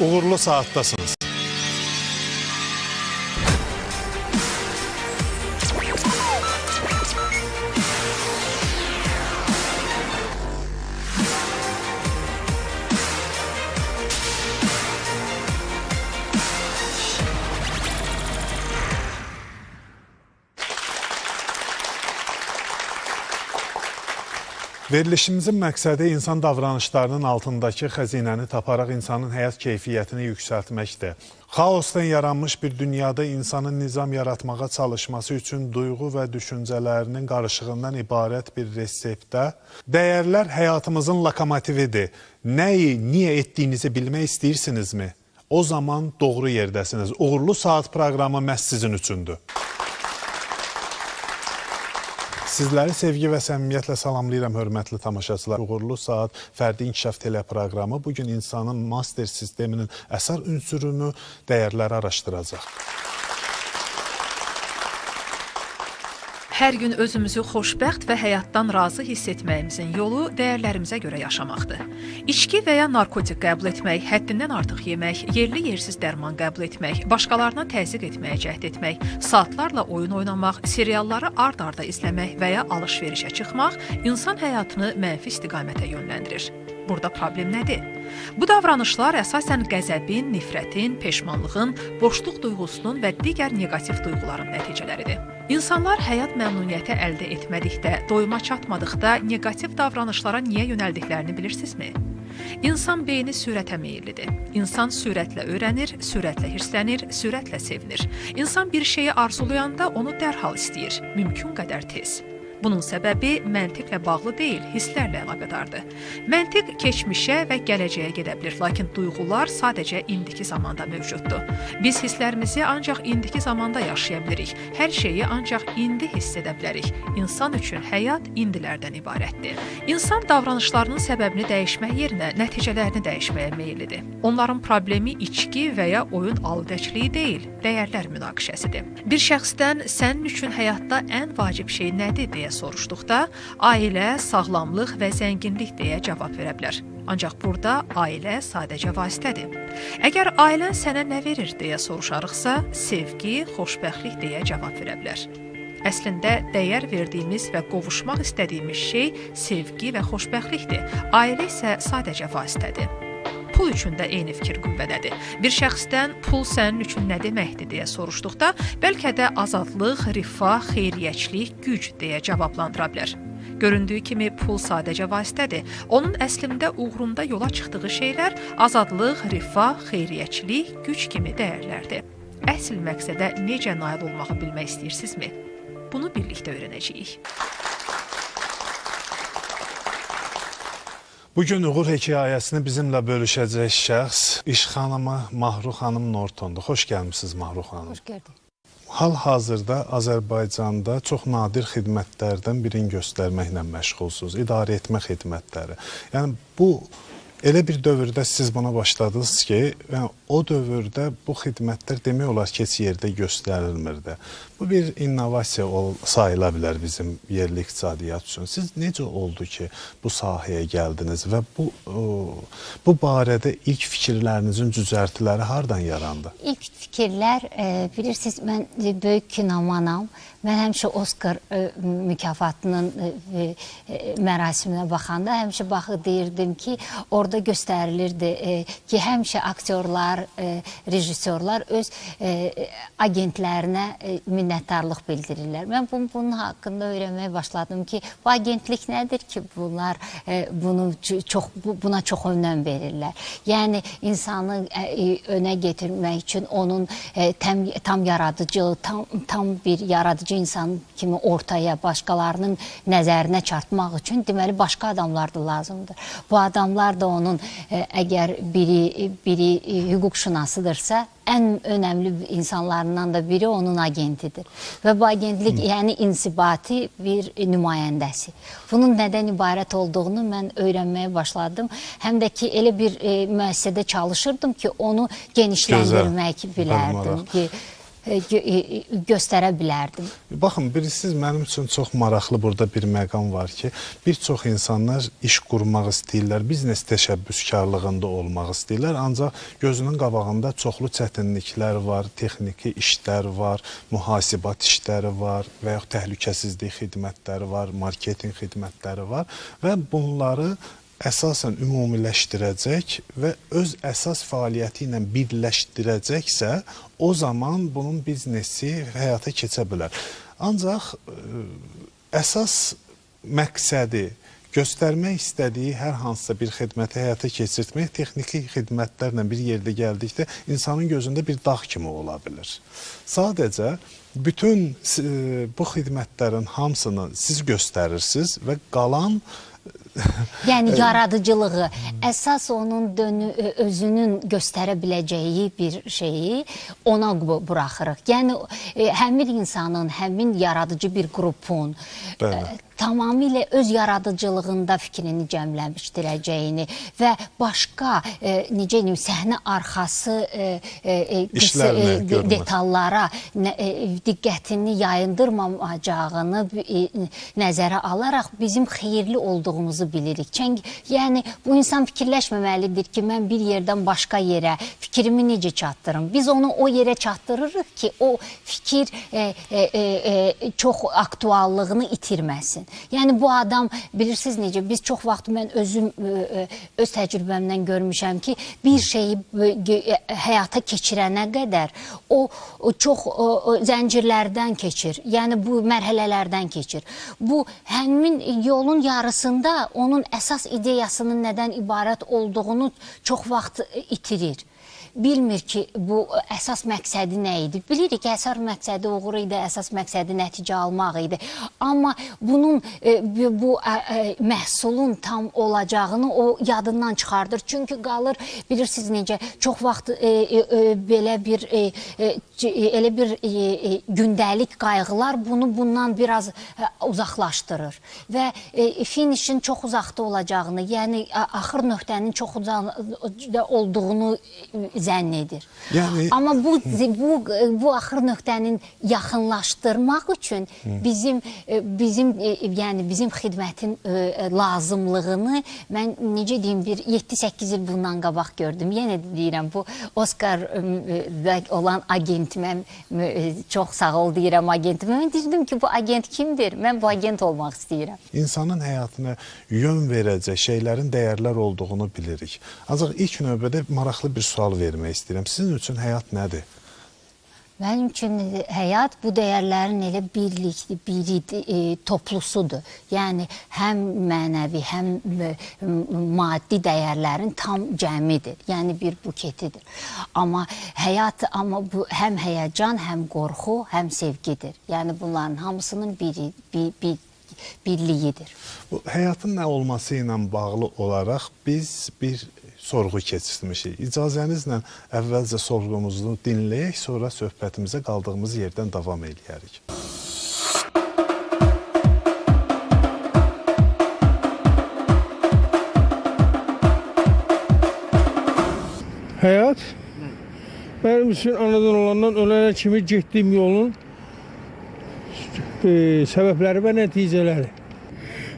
Uğurlu saatdasınız. Verilişimizin məqsədi insan davranışlarının altındakı xəzinəni taparaq insanın həyat keyfiyyətini yüksəltməkdir. Xaosdan yaranmış bir dünyada insanın nizam yaratmağa çalışması üçün duyğu və düşüncələrinin qarışığından ibarət bir reseptdə dəyərlər həyatımızın lokomotividir. Nəyi, niyə etdiyinizi bilmək istəyirsinizmi? O zaman doğru yerdəsiniz. Uğurlu Saat proqramı məhz sizin üçündür. Sizləri sevgi və səmimiyyətlə salamlayıram, hörmətli tamaşaçılar. Uğurlu Saat fərdi inkişaf teleproqramı bugün insanın master sisteminin əsas ünsürünü, dəyərləri araşdıracaq. Hər gün özümüzü xoşbəxt və həyatdan razı hiss etməyimizin yolu dəyərlərimizə görə yaşamaqdır. İçki və ya narkotik qəbul etmək, həddindən artıq yemək, yerli yersiz dərman qəbul etmək, başqalarına təzyiq etməyə cəhd etmək, saatlarla oyun oynamaq, serialları ard-arda izləmək və ya alış-verişə çıxmaq insan həyatını mənfi istiqamətə yönləndirir. Burada problem nədir? Bu davranışlar əsasən qəzəbin, nifrətin, peşmanlığın, boşluq duyğusunun və digər neqativ duyğuların nəticələridir. İnsanlar həyat məmnuniyyəti əldə etmədikdə, doyuma çatmadıqda neqativ davranışlara niyə yönəldiklərini bilirsinizmi? İnsan beyni sürətə meyillidir. İnsan sürətlə öyrənir, sürətlə hirslənir, sürətlə sevinir. İnsan bir şeyi arzulayanda onu dərhal istəyir, mümkün qədər tez. Bunun səbəbi məntiqlə bağlı deyil, hisslərlə əlaqədardır. Məntiq keçmişə və gələcəyə gedə bilir, lakin duyğular sadəcə indiki zamanda mövcuddur. Biz hisslərimizi ancaq indiki zamanda yaşaya bilirik, hər şeyi ancaq indi hiss edə bilərik. İnsan üçün həyat indilərdən ibarətdir. İnsan davranışlarının səbəbini dəyişmək yerinə nəticələrini dəyişməyə meyillidir. Onların problemi içki və ya oyun aludəçiliyi deyil, dəyərlər münaqişəsidir. Bir şəxsdən sənin üçün həyatda ən vacib şey nədir deyə soruşduqda, ailə, sağlamlıq və zənginlik deyə cavab verə bilər. Ancaq burada ailə sadəcə vasitədir. Əgər ailən sənə nə verir deyə soruşarıqsa, sevgi, xoşbəxtlik deyə cavab verə bilər. Əslində, dəyər verdiyimiz və qovuşmaq istədiyimiz şey sevgi və xoşbəxtlikdir. Ailə isə sadəcə vasitədir. Pul üçün də eyni fikir qüvvədədir. Bir şəxsdən pul sənin üçün nə deməkdir deyə soruşduqda, bəlkə də azadlıq, rifah, xeyriyyəçilik, güc deyə cavablandıra bilər. Göründüyü kimi pul sadəcə vasitədir. Onun əslində uğrunda yola çıxdığı şeylər azadlıq, rifah, xeyriyyəçilik, güc kimi dəyərlərdir. Əsl məqsədə necə nail olmağı bilmək istəyirsinizmi? Bunu birlikdə öyrənəcəyik. Bugün uğur hekayəsini bizimlə bölüşəcək şəxs İşxanıma Mahru xanım Nortondur. Xoş gəlmişsiniz Mahru xanım. Xoş gəldik. Hal-hazırda Azərbaycanda çox nadir xidmətlərdən birini göstərməklə məşğulsunuz, idarə etmə xidmətləri. Yəni bu elə bir dövrdə siz buna başladınız ki, o dövrdə bu xidmətlər demək olar ki, heç yerdə göstərilmirdi. Bu bir innovasiya sayıla bilər bizim yerli iqtisadiyyat üçün. Siz necə oldu ki, bu sahəyə gəldiniz və bu barədə ilk fikirlərinizin cüzərtiləri hardan yarandı? İlk fikirlər, bilirsiniz, mən böyük kinomanam. Mən həmişə Oskar mükafatının mərasiminə baxanda həmişə deyirdim ki, orada göstərilirdi ki, həmişə aktyorlar, rejissorlar öz agentlərinə minnətdarlıq bildirirlər. Mən bunun haqqında öyrənməyə başladım ki, bu agentlik nədir ki, bunlar buna çox önəm verirlər. Yəni, insanı önə getirmək üçün onun tam yaradıcı, tam bir yaradıcı insan kimi ortaya, başqalarının nəzərinə çarpmaq üçün deməli başqa adamlar da lazımdır. Bu adamlar da onun əgər biri hüquqşünasıdırsa, ən önəmli insanlarından da biri onun agentidir. Və bu agentlik yəni insibati bir nümayəndəsi. Bunun nədən ibarət olduğunu mən öyrənməyə başladım. Həm də ki, elə bir müəssisədə çalışırdım ki, onu genişləndirmək bilərdim ki, göstərə bilərdim. Baxın, bilirsiniz, mənim üçün çox maraqlı burada bir məqam var ki, bir çox insanlar iş qurmaq istəyirlər, biznes təşəbbüskarlığında olmaq istəyirlər, ancaq gözünün qabağında çoxlu çətinliklər var, texniki işlər var, mühasibat işləri var və yaxud təhlükəsizlik xidmətləri var, marketinq xidmətləri var və bunları əsasən ümumiləşdirəcək və öz əsas fəaliyyəti ilə birləşdirəcəksə, o zaman bunun biznesi həyata keçə bilər. Ancaq əsas məqsədi, göstərmək istədiyi hər hansısa bir xidməti həyata keçirtmək, texniki xidmətlərlə bir yerdə gəldikdə insanın gözündə bir dağ kimi ola bilir. Sadəcə bütün bu xidmətlərin hamısını siz göstərirsiniz və qalan Yəni yaradıcılığı, əsas onun özünün göstərə biləcəyi bir şeyi ona buraxırıq. Yəni həmin insanın, həmin yaradıcı bir qrupun tamamilə öz yaradıcılığında fikrini cəmləşdirəcəyini və başqa, necə deyim, səhnə arxası detallara diqqətini yayındırmamacağını nəzərə alaraq bizim xeyirli olduğumuzu bilirik. Yəni, bu insan fikirləşməməlidir ki, mən bir yerdən başqa yerə fikrimi necə çatdırım? Biz onu o yerə çatdırırıq ki, o fikir çox aktuallığını itirməsin. Yəni, bu adam, bilirsiniz necə, biz çox vaxt mən özüm, öz təcrübəmdən görmüşəm ki, bir şeyi həyata keçirənə qədər o çox zəncirlərdən keçir, yəni bu mərhələlərdən keçir. Bu, həmin yolun yarısında onun əsas ideyasının nədən ibarət olduğunu çox vaxt itirir. Bilmir ki, bu əsas məqsədi nə idi? Bilirik ki, əsas məqsədi uğur idi, əsas məqsədi nəticə almaq idi. Amma bunun, bu məhsulun tam olacağını o yadından çıxardır. Çünki qalır, bilirsiniz necə, çox vaxt belə bir gündəlik qayğılar bunu bundan biraz uzaqlaşdırır. Və finişin çox uzaqda olacağını, yəni axır nöqtənin çox uzaqda olduğunu zənn edir. Amma bu axır nöqtənin yaxınlaşdırmaq üçün bizim xidmətin lazımlığını mən necə deyim, bir 7-8 il bundan qabaq gördüm. Yenə deyirəm, bu Oscar'da olan agentimə çox sağ ol deyirəm agentimə. Mən deyirdim ki, bu agent kimdir? Mən bu agent olmaq istəyirəm. İnsanın həyatına yön verəcək şeylərin dəyərlər olduğunu bilirik. Ancaq ilk növbədə maraqlı bir sual vermək istəyirəm. Sizin üçün həyat nədir? Mənim üçün həyat bu dəyərlərin elə biri toplusudur. Yəni, həm mənəvi, həm maddi dəyərlərin tam cəmidir. Yəni, bir buketidir. Amma həyat, həm həyəcan, həm qorxu, həm sevgidir. Yəni, bunların hamısının birliyidir. Bu, həyatın nə olması ilə bağlı olaraq biz bir sorğu keçirmişik. İcazənizlə əvvəlcə sorğumuzu dinləyək, sonra söhbətimizə qaldığımız yerdən davam edərik. Həyat mənim üçün anadan olandan ölənə kimi getdiyim yolun səbəbləri və nəticələri.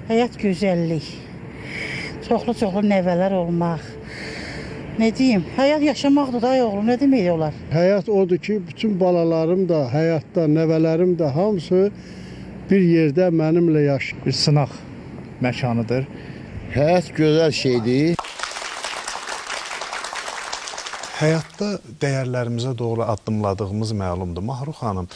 Həyat gözəllik, çoxlu nəvələr olmaq. Ne deyim, həyat yaşamaqdır da oğlum, nə demək olar? Həyat odur ki, bütün balalarım da, həyatda, nəvələrim də hamısı bir yerdə mənimlə yaşayır. Bir sınaq məkanıdır. Həyat gözəl şeydir. Həyatda dəyərlərimizə doğru addımladığımız məlumdur. Mahruh xanım,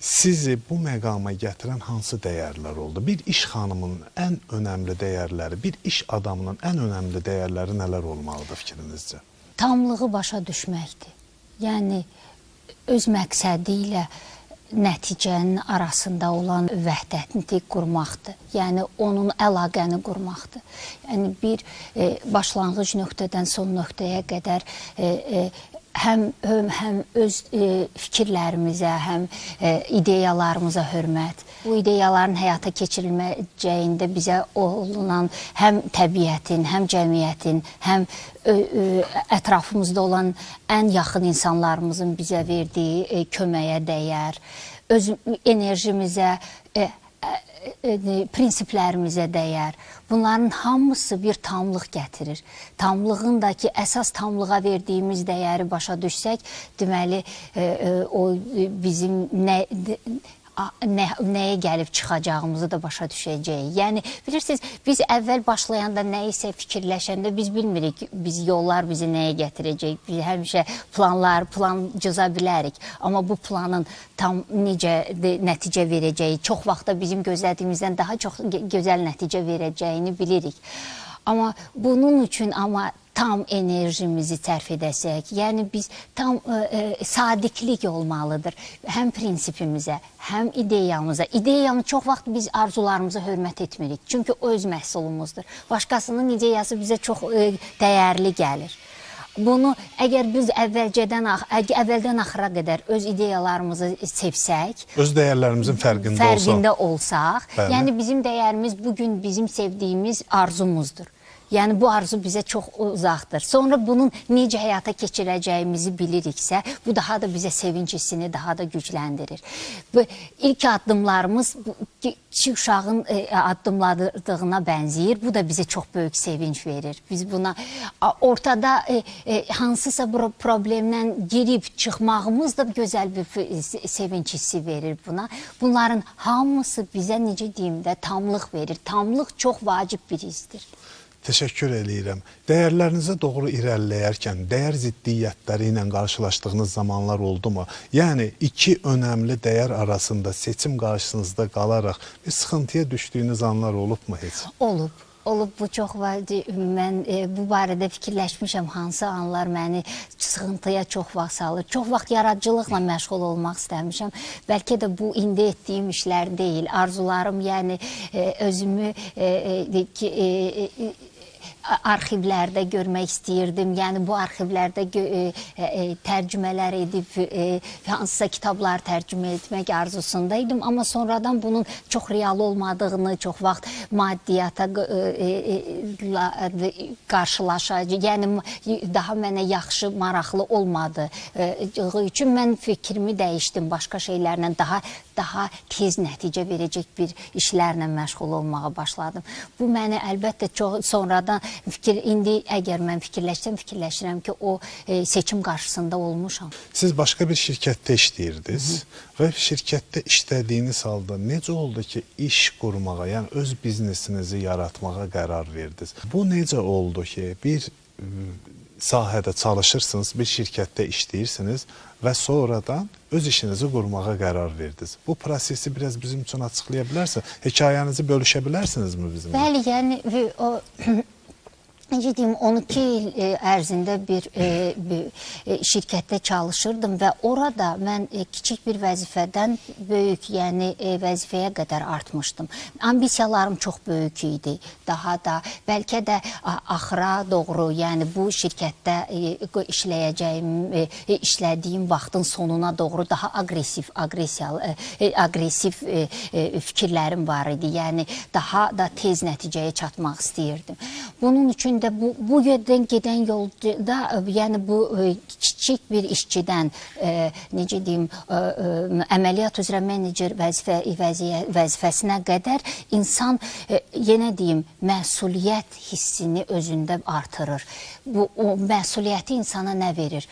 sizi bu məqama gətirən hansı dəyərlər oldu? Bir iş xanımının ən önəmli dəyərləri, bir iş adamının ən önəmli dəyərləri nələr olmalıdır fikrinizcə? Tamlığı başa düşməkdir. Yəni, öz məqsədi ilə nəticənin arasında olan vəhdətini qurmaqdır. Yəni, onun əlaqəni qurmaqdır. Yəni, bir başlanğıc nöqtədən son nöqtəyə qədər həm öz fikirlərimizə, həm ideyalarımıza hörmət, bu ideyaların həyata keçirilməyəcəyində bizə olunan həm təbiətin, həm cəmiyyətin, həm ətrafımızda olan ən yaxın insanlarımızın bizə verdiyi köməyə dəyər, öz enerjimizə, prinsiplərimizə dəyər. Bunların hamısı bir tamlıq gətirir. Tamlığındakı əsas tamlığa verdiyimiz dəyəri başa düşsək, deməli o bizim nəyə gəlib çıxacağımızı da başa düşəcəyik. Yəni, bilirsiniz, biz əvvəl başlayanda nəyisə fikirləşəndə biz bilmirik, yollar bizi nəyə gətirəcək. Biz həmişə plan cıza bilərik. Amma bu planın tam necə nəticə verəcəyi, çox vaxtda bizim gözlədiyimizdən daha çox gözəl nəticə verəcəyini bilirik. Amma bunun üçün tam enerjimizi sərf edəsək, yəni biz tam sadiqlik olmalıdır. Həm prinsipimizə, həm ideyamıza. İdeyanı çox vaxt biz arzularımıza hörmət etmirik. Çünki o öz məhsulumuzdur. Başqasının ideyası bizə çox dəyərli gəlir. Bunu əgər biz əvvəldən axıra qədər öz ideyalarımızı sevsək, öz dəyərlərimizin fərqində olsaq, yəni bizim dəyərimiz bugün bizim sevdiyimiz arzumuzdur. Yəni bu arzu bizə çox uzaqdır. Sonra bunun necə həyata keçirəcəyimizi biliriksə, bu daha da bizə sevinç hissini daha da gücləndirir. İlk addımlarımız kiçik uşağın addımladığına bənzəyir. Bu da bizə çox böyük sevinç verir. Biz buna ortada hansısa problemdən girib çıxmağımız da gözəl bir sevinç hissi verir buna. Bunların hamısı bizə necə deyim də tamlıq verir. Tamlıq çox vacib bir hissdir. Təşəkkür edirəm. Dəyərlərinizə doğru irəliləyərkən dəyər ziddiyyətləri ilə qarşılaşdığınız zamanlar oldu mu? Yəni, iki önəmli dəyər arasında seçim qarşınızda qalaraq bir sıxıntıya düşdüyünüz anlar olubmu heç? Olub. Bu çox var. Mən bu barədə fikirləşmişəm, hansı anlar məni sıxıntıya çox vaxt salır. Çox vaxt yaradıcılıqla məşğul olmaq istəmişəm. Bəlkə də bu indi etdiyim işlər deyil. Arzularım, yəni özümü arxivlərdə görmək istəyirdim. Yəni bu arxivlərdə tərcümələr edib hansısa kitablar tərcümə etmək arzusundaydım. Amma sonradan bunun çox real olmadığını, çox vaxt maddiyata qarşılaşacaq, yəni daha mənə yaxşı, maraqlı olmadığı üçün mən fikrimi dəyişdim. Başqa şeylərlə daha tez nəticə verəcək bir işlərlə məşğul olmağa başladım. Bu məni əlbəttə çox sonradan indi əgər mən fikirləşirəm ki, o seçim qarşısında olmuşam. Siz başqa bir şirkətdə işləyirdiniz və şirkətdə işlədiyiniz halda necə oldu ki, iş qurmağa, yəni öz biznesinizi yaratmağa qərar verdiniz? Bu necə oldu ki, bir sahədə çalışırsınız, bir şirkətdə işləyirsiniz və sonradan öz işinizi qurmağa qərar verdiniz. Bu prosesi biraz bizim üçün açıqlaya bilərsiniz? Hekayənizi bölüşə bilərsinizmi bizimlə? Bəli, yəni o necə deyim, 12 il ərzində bir şirkətdə çalışırdım və orada mən kiçik bir vəzifədən böyük, yəni vəzifəyə qədər artmışdım. Ambisiyalarım çox böyük idi. Daha da, bəlkə də axıra doğru, yəni bu şirkətdə işlədiyim vaxtın sonuna doğru daha agresiv fikirlərim var idi. Yəni daha da tez nəticəyə çatmaq istəyirdim. Bunun üçün də bu yerdən gedən yolda, yəni bu kiçik bir işçidən, necə deyim, əməliyyat üzrə menecer vəzifəsinə qədər insan, yenə deyim, məsuliyyət hissini özündə artırır. O məsuliyyəti insana nə verir?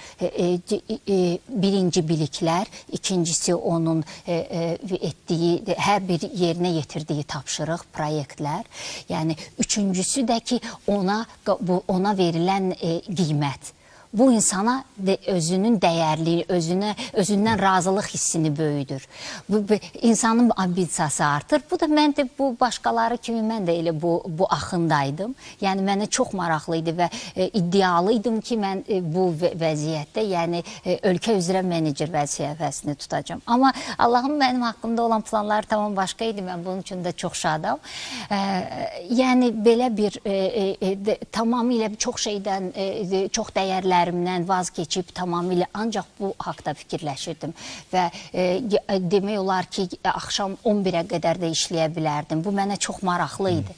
Birinci biliklər, ikincisi onun etdiyi, hər bir yerinə yetirdiyi tapşırıq, proyektlər. Yəni, üçüncüsü də ki, ona verilən qiymət. Bu insana özünün dəyərliyi, özündən razılıq hissini böyüdür. İnsanın ambisiyası artır. Bu da mən də başqaları kimi mən də elə bu axındaydım. Yəni mənə çox maraqlı idi və iddialıydım ki, mən bu vəziyyətdə, yəni ölkə üzrə menecer vəzifəsini tutacağam. Amma Allahın mənim haqqımda olan planları tamam başqa idi. Mən bunun üçün də çox şadam. Yəni belə bir tamamilə çox şeydən, çox dəyərlər işlərimdən vaz keçib tamamilə ancaq bu haqda fikirləşirdim və demək olar ki, axşam 11-ə qədər də işləyə bilərdim. Bu mənə çox maraqlı idi.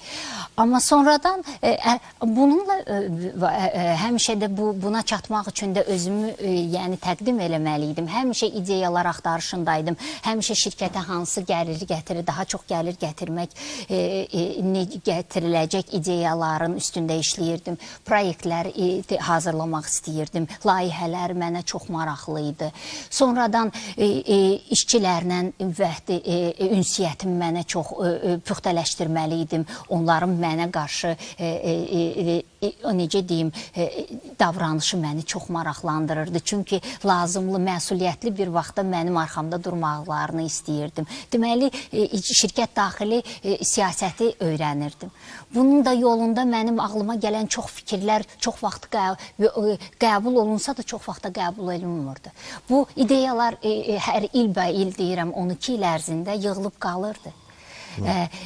Amma sonradan bununla həmişə də buna çatmaq üçün də özümü yəni təqdim eləməli idim. Həmişə ideyalar axtarışındaydım. Həmişə şirkətə hansı gəlir gətirir, daha çox gəlir gətirmək gətiriləcək ideyaların üstündə işləyirdim. Proyektlər hazırlamaq istəyirdim. Layihələr mənə çox maraqlı idi. Sonradan işçilərlə ünsiyyətim mənə çox püxtələşdirməli idim. Onların mənə qarşı necə deyim, davranışı məni çox maraqlandırırdı. Çünki lazımlı, məsuliyyətli bir vaxtda mənim arxamda durmaqlarını istəyirdim. Deməli, şirkət daxili siyasəti öyrənirdim. Bunun da yolunda mənim ağlıma gələn çox fikirlər, çox vaxt qəbul olunsa da çox vaxtda qəbul edilmirdi. Bu ideyalar hər il deyirəm, 12 il ərzində yığılıb qalırdı.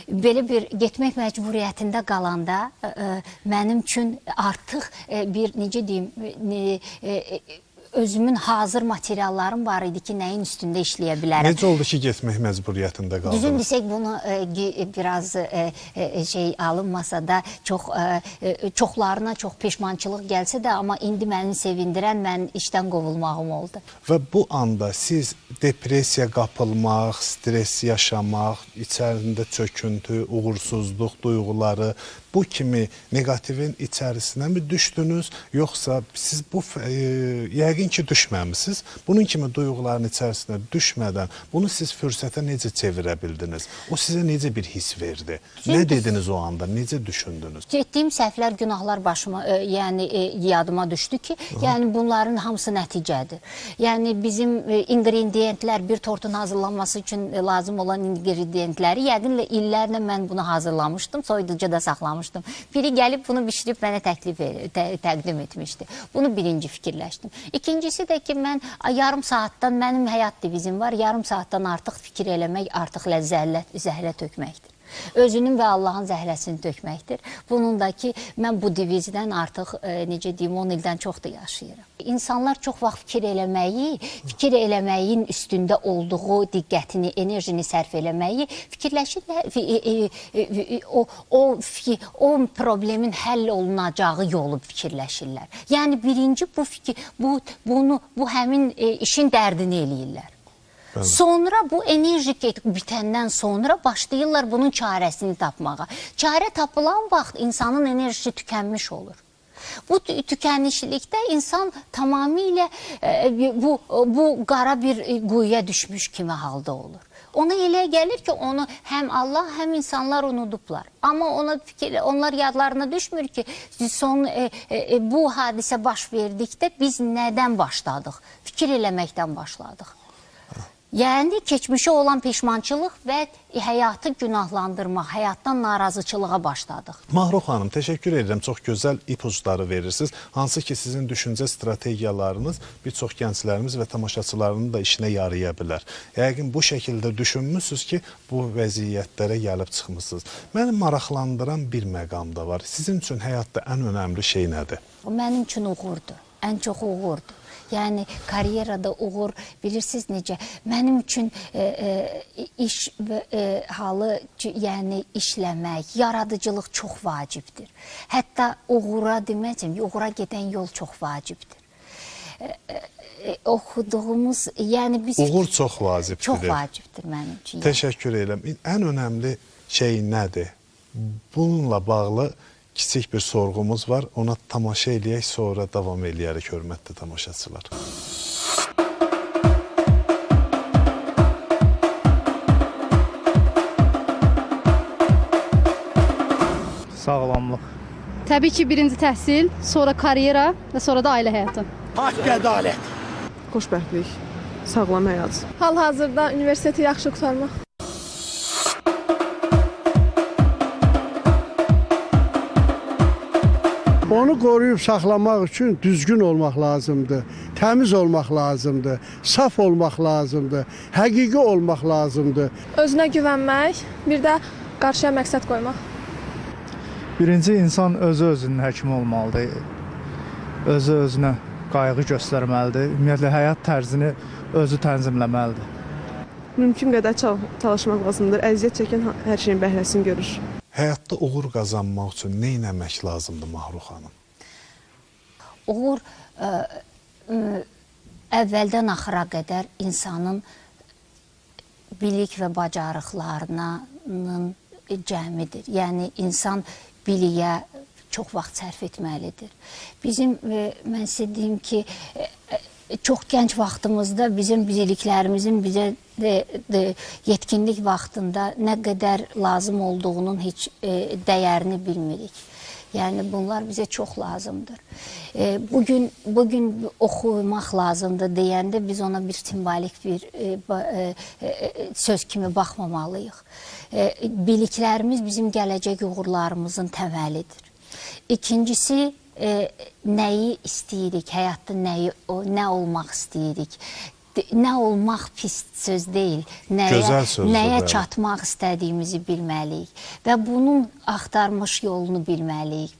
Belə bir getmək məcburiyyətində qalanda mənim üçün artıq bir, necə deyim, özümün hazır materiallarım var idi ki, nəyin üstündə işləyə bilərəm. Necə oldu ki, getmək məcburiyyətində qaldınız? Düzün desək, bunu biraz alınmasa da, çoxlarına çox peşmançılıq gəlsə də, amma indi məni sevindirən, mən işdən qovulmağım oldu. Və bu anda siz depressiya qapılmaq, stres yaşamaq, içərisində çöküntü, uğursuzluq duyğuları, bu kimi negativin içərisinə mi düşdünüz, yoxsa siz bu yəqin ki, düşməmisiniz. Bunun kimi duyğuların içərisinə düşmədən bunu siz fürsətə necə çevirə bildiniz? O sizə necə bir his verdi? Nə dediniz o anda? Necə düşündünüz? Etdiyim səhvlər, günahlar başıma, yəni yadıma düşdü ki, yəni bunların hamısı nəticədir. Yəni bizim ingrediyentlər, bir tortun hazırlanması üçün lazım olan ingrediyentləri yəqinlə illərlə mən bunu hazırlamışdım, soyuducuda saxlamışdım. Biri gəlib bunu bişirib mənə təqdim etmişdi. Bunu birinci fikirləşdim. İkincisi də ki, mən yarım saatdan, mənim həyat divizim var, yarım saatdan artıq fikir eləmək, artıq zəhlə tökməkdir. Özünün və Allahın zəhləsini tökməkdir. Bunun da ki, mən bu divizdən artıq, necə deyim, 10 ildən çoxdur yaşayıram. İnsanlar çox vaxt fikir eləməyin üstündə olduğu diqqətini, enerjini sərf eləməyi fikirləşirlər, o problemin həll olunacağı yolu fikirləşirlər. Yəni, birinci bu həmin işin dərdini eləyirlər. Sonra bu enerji bitəndən sonra başlayırlar bunun çarəsini tapmağa. Çarə tapılan vaxt insanın enerjisi tükənmiş olur. Bu tükənişlikdə insan tamamilə bu qara bir quyuya düşmüş kimi halda olur. Ona elə gəlir ki, onu həm Allah, həm insanlar unudublar. Amma onlar yadlarına düşmür ki, bu hadisə baş verdikdə biz nədən başladıq? Fikir eləməkdən başladıq. Yəni, keçmişə olan peşmançılıq və həyatı günahlandırma, həyatdan narazıçılığa başladıq. Mahruh xanım, təşəkkür edirəm. Çox gözəl ipuçları verirsiniz. Hansı ki, sizin düşüncə strategiyalarınız bir çox gənclərimiz və tamaşaçılarının da işinə yaraya bilər. Yəqin bu şəkildə düşünmüsünüz ki, bu vəziyyətlərə gəlib çıxmışsınız. Məni maraqlandıran bir məqam da var. Sizin üçün həyatda ən önəmli şey nədir? O mənim üçün uğurdur. Ən çox uğurdur. Yəni, karyerada uğur, bilirsiniz necə, mənim üçün iş halı, yəni işləmək, yaradıcılıq çox vacibdir. Hətta uğura deməyəcəm, uğura gedən yol çox vacibdir. Oxuduğumuz, yəni biz... Uğur çox vacibdir. Çox vacibdir mənim üçün. Təşəkkür edirəm. Ən önəmli şey nədir? Bununla bağlı kiçik bir sorğumuz var. Ona tamaşa eləyək, sonra davam eləyərik, hörmətli tamaşaçılar. Sağlamlıq. Təbii ki, birinci təhsil, sonra karyera və sonra da ailə həyatı. Haqq, ədalət. Xoşbəxtlik, sağlam həyat. Hal-hazırda universiteti yaxşı qurtarmaq. Onu qoruyub saxlamaq üçün düzgün olmaq lazımdır, təmiz olmaq lazımdır, saf olmaq lazımdır, həqiqi olmaq lazımdır. Özünə güvənmək, bir də qarşıya məqsəd qoymaq. Birinci insan özü-özünün həkimi olmalıdır. Özü-özünə qayğı göstərməlidir. Ümumiyyətlə, həyat tərzini özü tənzimləməlidir. Mümkün qədər çalışmaq lazımdır. Əziyyət çəkən hər şeyin bəhrəsini görür. Həyatda uğur qazanmaq üçün nə etmək lazımdır Mahruh xanım? Uğur əvvəldən axıra qədər insanın bilik və bacarıqlarının cəmidir. Yəni, insan biliyə çox vaxt sərf etməlidir. Bizim, mən sizə deyim ki, çox gənc vaxtımızda bizim biliklərimizin bizə yetkinlik vaxtında nə qədər lazım olduğunun heç dəyərini bilmirik. Yəni, bunlar bizə çox lazımdır. Bugün oxumaq lazımdır deyəndə biz ona bir simbolik bir söz kimi baxmamalıyıq. Biliklərimiz bizim gələcək uğurlarımızın təməlidir. İkincisi, nəyi istəyirik, həyatda nə olmaq istəyirik. Nə olmaq pis söz deyil, nəyə çatmaq istədiyimizi bilməliyik və bunun axtarmış yolunu bilməliyik.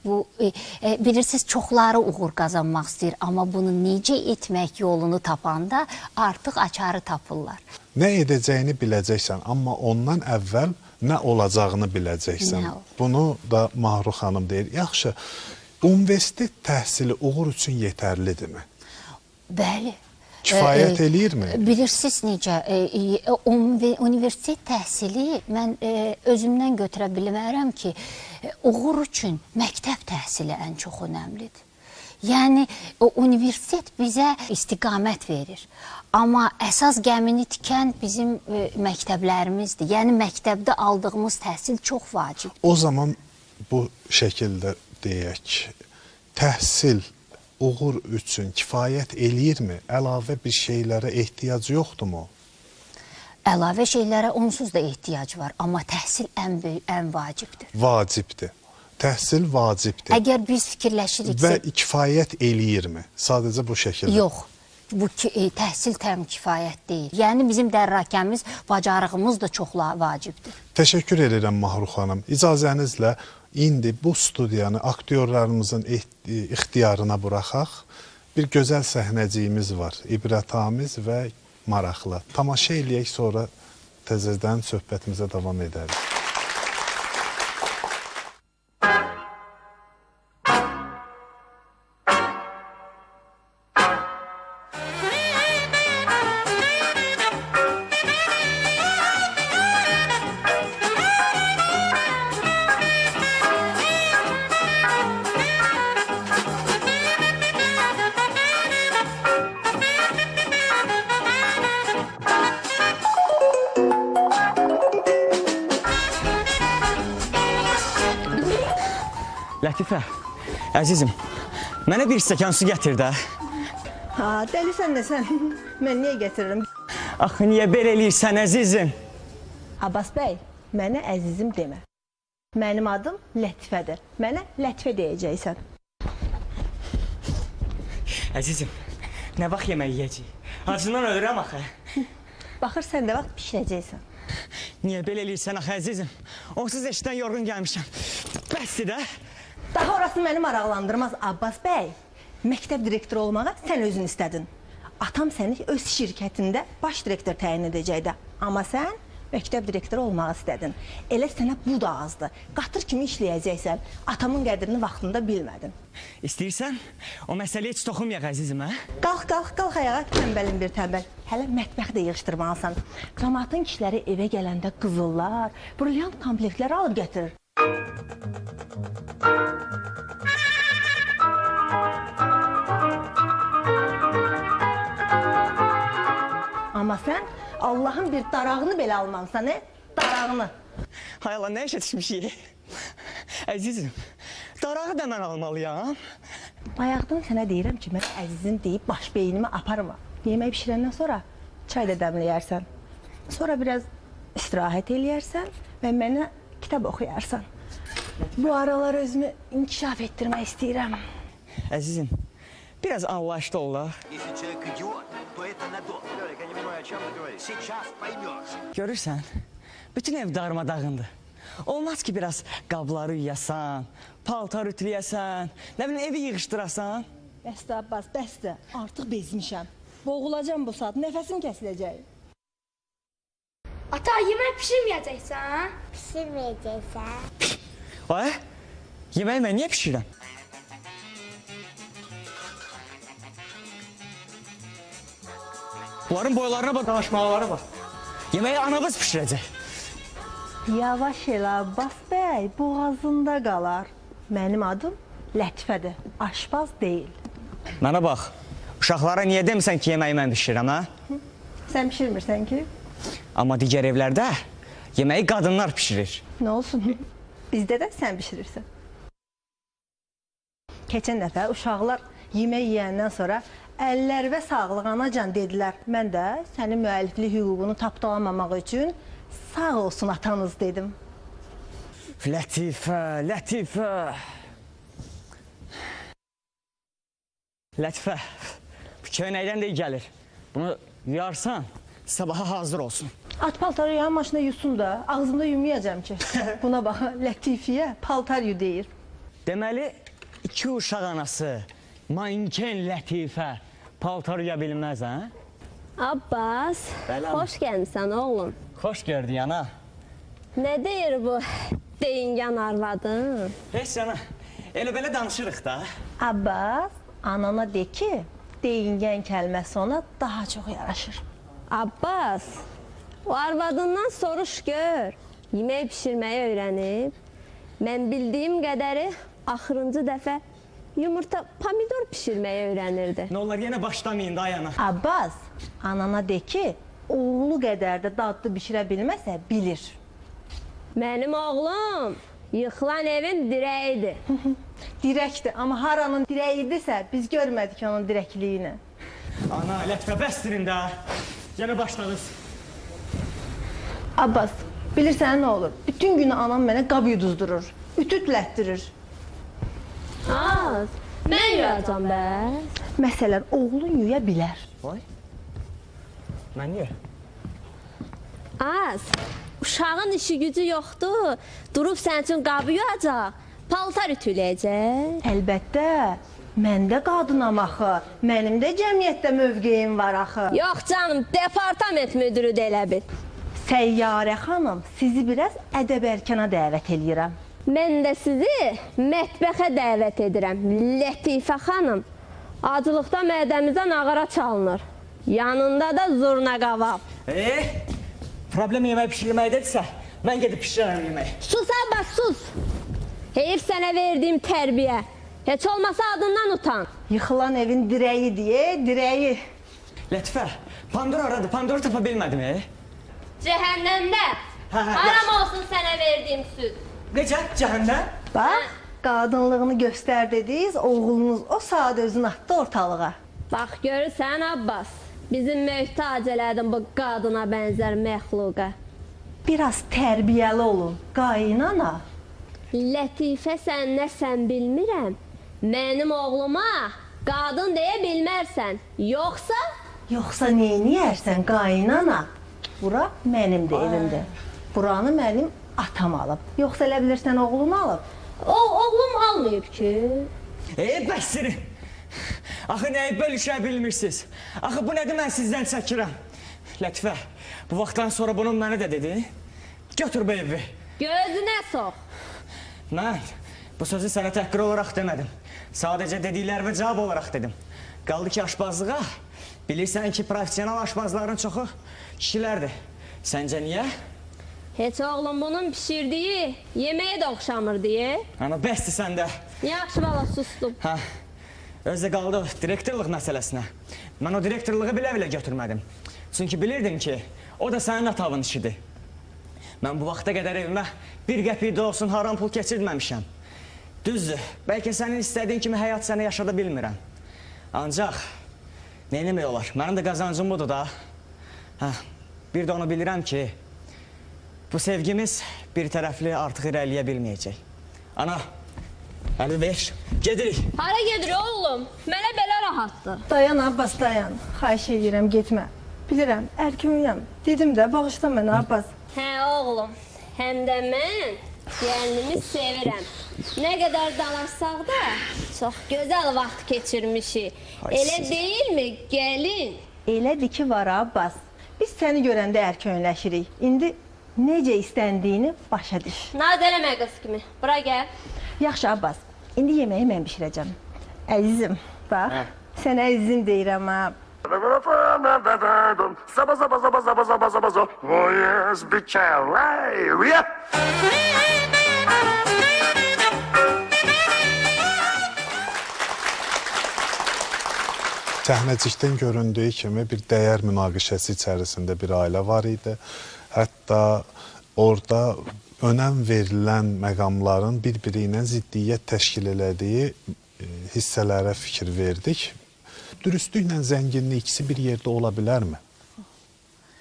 Bilirsiniz, çoxları uğur qazanmaq istəyir, amma bunu necə etmək yolunu tapanda artıq açarı tapırlar. Nə edəcəyini biləcəksən, amma ondan əvvəl nə olacağını biləcəksən. Bunu da Mahruh xanım deyir. Yaxşı, universitet təhsili uğur üçün yetərlidirmi? Bəli. Kifayət eləyirmi? Bilirsiniz necə, universitet təhsili mən özümdən götürə bilmərəm ki, uğur üçün məktəb təhsili ən çox önəmlidir. Yəni, universitet bizə istiqamət verir. Amma əsas gəmini tikən bizim məktəblərimizdir. Yəni, məktəbdə aldığımız təhsil çox vacib. O zaman bu şəkildə deyək, təhsil uğur üçün kifayət eləyirmi? Əlavə bir şeylərə ehtiyac yoxdurmu? Əlavə şeylərə onsuz da ehtiyac var, amma təhsil ən vacibdir. Vacibdir. Təhsil vacibdir. Əgər biz fikirləşiriksə... Və kifayət eləyirmi? Sadəcə bu şəkildə. Yox, bu təhsil təm kifayət deyil. Yəni, bizim dərrakəmiz, bacarığımız da çox vacibdir. Təşəkkür edirəm Mahruh xanım. İcazənizlə indi bu studiyanı aktyorlarımızın ixtiyarına buraxaq. Bir gözəl səhnəciyimiz var, ibrətamiz və maraqlı. Tamaşa eləyək, sonra təzədən söhbətimizə davam edərik. Lətifə, əzizim, mənə bir stəkan su gətir də. Dəlisən də sən, mən niyə getirirəm? Axı, niyə belə eləyirsən, əzizim? Abbas bəy, mənə əzizim demə. Mənim adım Lətifədir, mənə Lətifə deyəcəksən. Əzizim, nə vaxt yemək yiyəcək? Acından ölürəm axı. Baxır, sən də vaxt pişirəcəksən. Niyə belə eləyirsən axı, əzizim? Onsuz eşdən yorğun gəlmişəm. Bəsdir də. Daha orası məni maraqlandırmaz, Abbas bəy. Məktəb direktoru olmağa sən özün istədin. Atam səni öz şirkətində baş direktor təyin edəcəkdi. Amma sən məktəb direktoru olmağı istədin. Elə sənə bu da azdır. Qatır kimi işləyəcəksən. Atamın qədrini vaxtında bilmədin. İstəyirsən, o məsələyə heç toxunmayaq, əzizim, hə? Qalx ayağa, tənbəlin bir tənbəl. Hələ mətbəxi də yığışdırmalısan. Cəmaatın kişiləri evə gələndə qızıllar, brilyant komplektlər alıb gətirir. Amma sən Allahın bir darağını belə almamsan, darağını. Hay Allah, nə işə düşmüşük? Əzizim, darağı da mən almalıyam. Bayaqdan sənə deyirəm ki, mən əzizim deyib baş beynimi aparma. Yemək pişirəndən sonra çay da dəmləyərsən. Sonra biraz istirahət eləyərsən və mənə kitab oxuyarsan. Bu aralar özümü inkişaf etdirmək istəyirəm. Əzizim, biraz anlayışlı olaq. Görürsən, bütün ev darmadağındır. Olmaz ki, biraz qabları yuyasan, paltar ütüləyəsən, nə bilim, evi yığışdırasan. Bəsdə Abbas, bəsdə. Artıq bezmişəm. Boğulacam bu saat, nəfəsim kəsiləcək. Ata, yemək pişirməyəcəksən? Pişirməyəcəksən. Ay, yeməyi mən niyə pişirirəm? Bunların boylarına bax, danışmaları bax. Yeməyi anamız pişirəcək. Yavaş elə Abbas bəy, boğazında qalar. Mənim adım Lətifədir, aşpaz deyil. Mənə bax, uşaqlara niyə demisən ki, yeməyi mən pişirirəm, hə? Sən pişirmirsən ki? Amma digər evlərdə yeməyi qadınlar pişirir. Nə olsun? Bizdə də sən pişirirsən. Keçən dəfə uşaqlar yemək yeyəndən sonra əllər və sağlıq anacan dedilər. Mən də sənin müəlliflik hüququnu tapdalamamaq üçün sağ olsun atanız dedim. Lətifə, Lətifə. Lətifə, bu köynəkdən də iyi gəlir. Bunu yuyarsan, sabaha hazır olsun. At paltarı yan maşına yusun da, ağzımda yumayacağım ki. Buna bax, Lətifiyə paltar yu deyir. Deməli, iki uşaq anası, manken Lətifə paltar yuya bilməz, hə? Abbas, xoş gəlmişsən oğlum. Xoş gördük ana. Nə deyir bu deyingən arvadın? Heç ana, elə belə danışırıq da. Abbas, anana de ki, deyingən kəlməsi ona daha çox yaraşır. Abbas, o arvadından soruş gör. Yemək pişirməyi öyrənib. Mən bildiyim qədəri axırıncı dəfə yumurta, pomidor pişirməyi öyrənirdi. Nə olar, yenə başlamayın da yana. Abbas, anana de ki, oğlu qədər də dadlı bişirə bilməsə bilir. Mənim oğlum yıxılan evin dirəyidir. Dirəkdir, amma haranın dirəyidirsə biz görmədik onun dirəkliyini. Ana, Lətifə, bəstirin də. Yenə başladınız. Abbas, bilirsən nə olur? Bütün günü anam mənə qab yuduzdurur, ütütlətdirir. Az, mən yuyacam bəs. Məsələn, oğlun yuya bilər. Vay, mən niyə? Az, uşağın işi gücü yoxdur. Durub sən üçün qabı yuyacaq, paltar ütüləyəcək. Əlbəttə, mən də qadınam axı. Mənim də cəmiyyətdə mövqeyim var axı. Yox canım, departament müdürü də elə bil. Səyyarə xanım, sizi biraz ədəb-ərkana dəvət eləyirəm. Mən də sizi mətbəxə dəvət edirəm. Lətifə xanım, acılıqda mədəmizə nağara çalınır. Yanında da zurna qaval. Problem yemək pişirməkdədirsə, mən gedib pişirərəm yemək. Sus Abbas, sus. Heyif sənə verdiyim tərbiyə. Heç olmasa adından utan. Yıxılan evin dirəyi deyə, dirəyi. Lətifə, Pandora aradı, Pandora tapa bilmədim. Cəhənnəmdə. Haram olsun sənə verdiyim süd. Necə? Cəhənnəm? Bax, qadınlığını göstər dediniz, oğlunuz o saat özünü atdı ortalığa. Bax, görürsən Abbas, bizim möhtac elədin bu qadına bənzər məxluqa. Biraz tərbiyəli olun, qaynana. Lətifə sən nə sən bilmirəm. Mənim oğluma qadın deyə bilmərsən. Yoxsa neyniyərsən qaynana? Bura mənim də evimdir. Buranı mənim atam alıb. Yoxsa elə bilirsən oğlum alıb? Oğlum almayıb ki. Bəksirin. Axı nəyi bölüşə bilmirsiniz? Axı bu nədir mən sizdən çəkirəm? Lətifə, bu vaxtdan sonra bunu mənə də dedi. Götür bu evi. Gözünə sox. Mən bu sözü sənə təhqir olaraq demədim. Sadəcə dediklərimə cavab olaraq dedim. Qaldı ki, aşpazlığa. Bilirsən ki, profesional aşpazların çoxu kişilərdir. Səncə niyə? Heç oğlum bunun pişirdiyi yeməyə də oxşamır deyə. Ana, bəsdir səndə. Yaxşı, valla sustum. Özdə qaldı direktorluq məsələsinə. Mən o direktorluğu bilə-bilə götürmədim. Çünki bilirdim ki, o da sənin atavın işidir. Mən bu vaxta qədər evimə bir qəpik də olsun haram pul keçirməmişəm. Düzdür, bəlkə sənin istədiyin kimi həyat səni yaşada bilmirəm. Ancaq, neyləmək olar? Mənim də qazancım budur da. Bir də onu bilirəm ki, bu sevgimiz bir tərəfli artıq irəliyə bilməyəcək. Ana, əli ver, gedirik. Hara gedir oğlum? Mənə belə rahatdır. Dayan Abbas, dayan. Xahiş edirəm, getmə. Bilirəm, ərkümüyəm. Dedim də, bağışla mənə Abbas. Hə oğlum, həm də mən gəlinimi sevirəm. Nə qədər dalaşsaq da çox gözəl vaxt keçirmişik. Elə deyilmi gəlin? Elədir ki var Abbas. Biz səni görəndə ərkönləşirik. İndi necə istəndiyini başa düş. Naz eləmə qız kimi. Bura gəl. Yaxşı Abbas. İndi yeməyi mən bişirəcəm. Əzizim, bax. Sənə əzizim deyirəm ha. Səhnəcikdən göründüyü kimi bir dəyər münaqişəsi içərisində bir ailə var idi. Hətta orada önəm verilən məqamların bir-biri ilə ziddiyyət təşkil elədiyi hissələrə fikir verdik. Dürüstlüklə zənginlik ikisi bir yerdə ola bilərmi?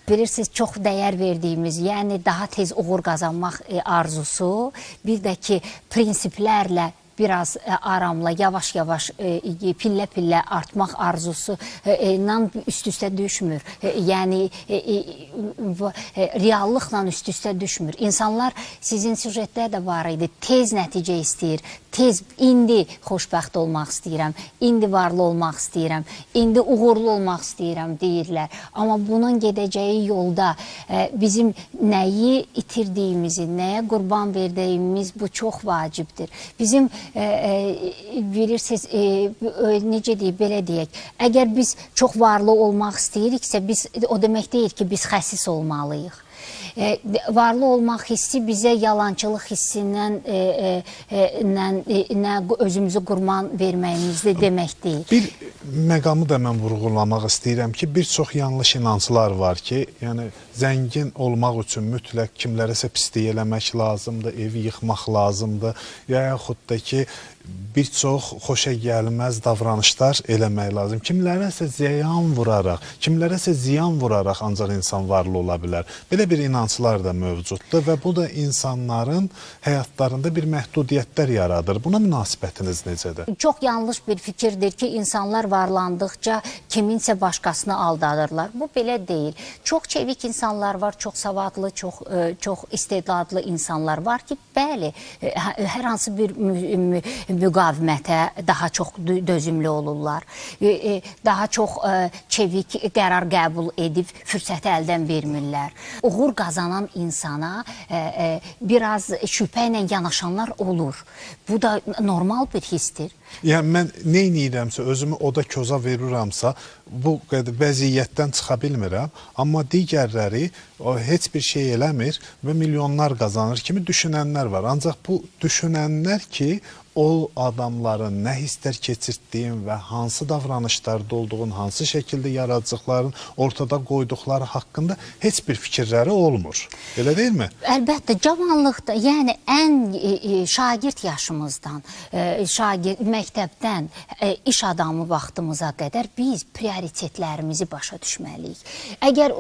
Bilirsiniz, çox dəyər verdiyimiz, yəni daha tez uğur qazanmaq arzusu, bir də ki, prinsiplərlə biraz aramla, yavaş-yavaş, pillə-pillə artmaq arzusu üst-üstə düşmür. Yəni, reallıqla üst-üstə düşmür. İnsanlar, sizin süjetlər də var idi, tez nəticə istəyir, tez, indi xoşbəxt olmaq istəyirəm, indi varlı olmaq istəyirəm, indi uğurlu olmaq istəyirəm deyirlər. Amma bunun gedəcəyi yolda bizim nəyi itirdiyimizi, nəyə qurban verdiyimiz bu çox vacibdir. Bizim bilirsiniz, necə deyib, belə deyək, əgər biz çox varlı olmaq istəyiriksə, o demək deyil ki, biz xəsis olmalıyıq. Varlı olmaq hissi bizə yalançılıq hissindən özümüzü qurban verməyimizdə demək deyil. Bir məqamı da mən vurğulamaq istəyirəm ki, bir çox yanlış inanclar var ki, yəni zəngin olmaq üçün mütləq kimlərəsə pislik eləmək lazımdır, evi yıxmaq lazımdır, yaxud da ki, bir çox xoşa gəlməz davranışlar eləmək lazım. Kimlərəsə ziyan vuraraq ancaq insan varlı ola bilər. Belə bir inanclar da mövcuddur və bu da insanların həyatlarında bir məhdudiyyətlər yaradır. Buna münasibətiniz necədir? Çox yanlış bir fikirdir ki, insanlar varlandıqca kiminsə başqasını aldadırlar. Bu belə deyil. Çox çevik insanlar var, çox savadlı, çox istedadlı insanlar var ki, bəli, hər hansı bir müqavimətə daha çox dözümlü olurlar. Daha çox çevik qərar qəbul edib fürsəti əldən vermirlər. Uğur qazanan insana biraz şübhə ilə yanaşanlar olur. Bu da normal bir hissdir. Yəni, mən nə edirəmsə, özümü oda köza verirəmsə, bu vəziyyətdən çıxa bilmirəm. Amma digərləri heç bir şey eləmir və milyonlar qazanır kimi düşünənlər var. Ancaq bu düşünənlər ki, o adamların nə hisslər keçirtdiyin və hansı davranışlarda olduğun, hansı şəkildə yaradıcıqların ortada qoyduqları haqqında heç bir fikirləri olmur. Elə deyilmi? Əlbəttə, cavanlıqda, yəni ən şagird yaşımızdan, məktəbdən iş adamı vaxtımıza qədər biz prioritetlərimizi başa düşməliyik. Əgər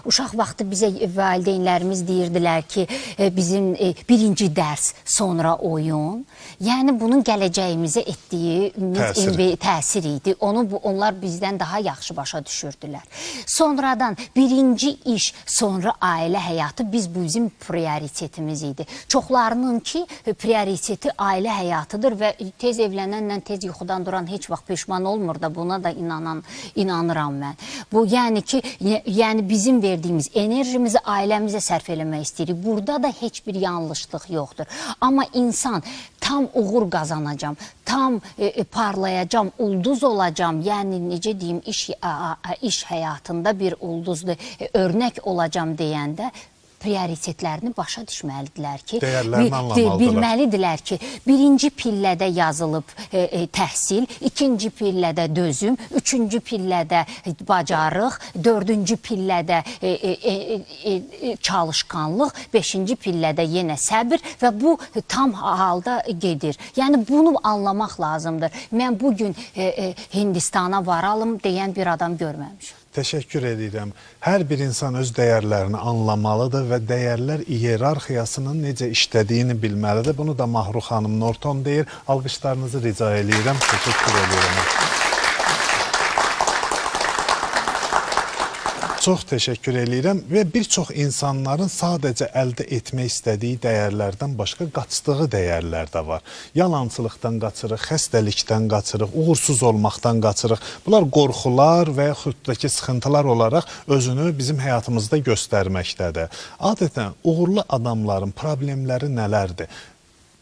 uşaq vaxtı bizə valideynlərimiz deyirdilər ki, bizim birinci dərs, sonra oyun, yəni bunun gələcəyimizə etdiyi təsir idi. Onlar bizdən daha yaxşı başa düşürdülər. Sonradan birinci iş, sonra ailə həyatı bizim prioritetimiz idi. Çoxlarının ki, prioriteti ailə həyatıdır və tez evlənənlə tez yuxudan duran heç vaxt peşman olmur da, buna da inanıram mən. Bu, yəni ki, bizim verdiyimiz enerjimizi ailəmizə sərf eləmək istəyirik. Burada da heç bir yanlışlıq yoxdur. Amma insan tam uğur qazanacam, tam parlayacam, ulduz olacam, yəni necə deyim, iş həyatında bir ulduzlu örnək olacam deyəndə prioritetlərini başa düşməlidirlər ki, bilməlidirlər ki, birinci pillədə yazılıb təhsil, ikinci pillədə dözüm, üçüncü pillədə bacarıq, dördüncü pillədə çalışqanlıq, beşinci pillədə yenə səbir və bu tam halda gedir. Yəni bunu anlamaq lazımdır. Mən bugün Hindistana varalım deyən bir adam görməmişim. Təşəkkür edirəm. Hər bir insan öz dəyərlərini anlamalıdır və dəyərlər iyerarxiyasının necə işlədiyini bilməlidir. Bunu da Mahru xanım Norton deyir. Alqışlarınızı rica edirəm. Təşəkkür edirəm. Çox təşəkkür eləyirəm və bir çox insanların sadəcə əldə etmək istədiyi dəyərlərdən başqa qaçdığı dəyərlər də var. Yalançılıqdan qaçırıq, xəstəlikdən qaçırıq, uğursuz olmaqdan qaçırıq. Bunlar qorxular və yaxud da ki, sıxıntılar olaraq özünü bizim həyatımızda göstərməkdədir. Adətən uğurlu adamların problemləri nələrdir?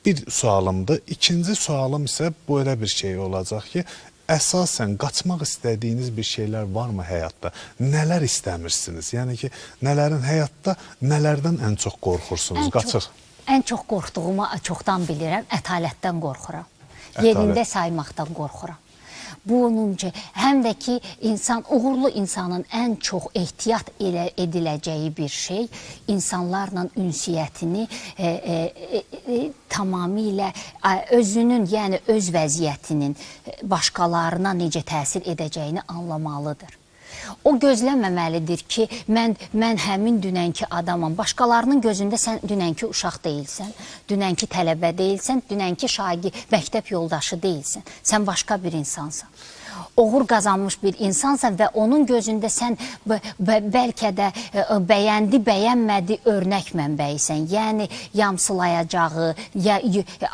Bir sualımdır. İkinci sualım isə belə bir şey olacaq ki, əsasən qaçmaq istədiyiniz bir şeylər varmı həyatda? Nələr istəmirsiniz? Yəni ki, həyatda nələrdən ən çox qorxursunuz? Qaçır. Ən çox qorxduğumu çoxdan bilirəm, ətalətdən qorxuram. Yerində saymaqdan qorxuram. Bununca həm də ki, uğurlu insanın ən çox ehtiyat ediləcəyi bir şey, insanlarla ünsiyyətini tamamilə özünün, yəni öz vəziyyətinin başqalarına necə təsir edəcəyini anlamalıdır. O gözləməməlidir ki, mən həmin dünənki adamam. Başqalarının gözündə sən dünənki uşaq deyilsən, dünənki tələbə deyilsən, dünənki məktəb yoldaşı deyilsən. Sən başqa bir insansan. Uğur qazanmış bir insansan və onun gözündə sən bəlkə də bəyəndi, bəyənmədi örnək mənbəyisən. Yəni, yamsılayacağı,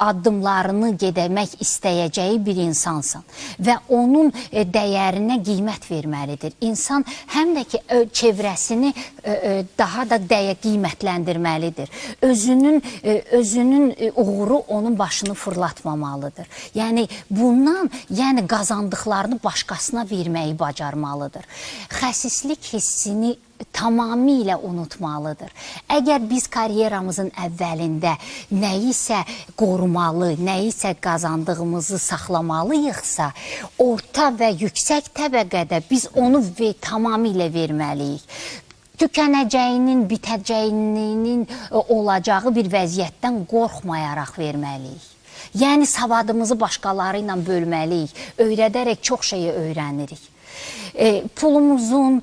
addımlarını gedəmək istəyəcəyi bir insansan. Və onun dəyərinə qiymət verməlidir. İnsan həm də ki, çevrəsini daha da qiymətləndirməlidir. Özünün uğuru onun başını fırlatmamalıdır. Yəni, bundan qazandıqlarını başqasına verməyi bacarmalıdır. Xəsislik hissini tamamilə unutmalıdır. Əgər biz karyeramızın əvvəlində nəyisə qorumalı, nəyisə qazandığımızı saxlamalıyıqsa, orta və yüksək təbəqədə biz onu tamamilə verməliyik. Tükənəcəyinin, bitəcəyinin olacağı bir vəziyyətdən qorxmayaraq verməliyik. Yəni, savadımızı başqaları ilə bölməliyik, öyrədərək çox şeyi öyrənirik. Pulumuzun,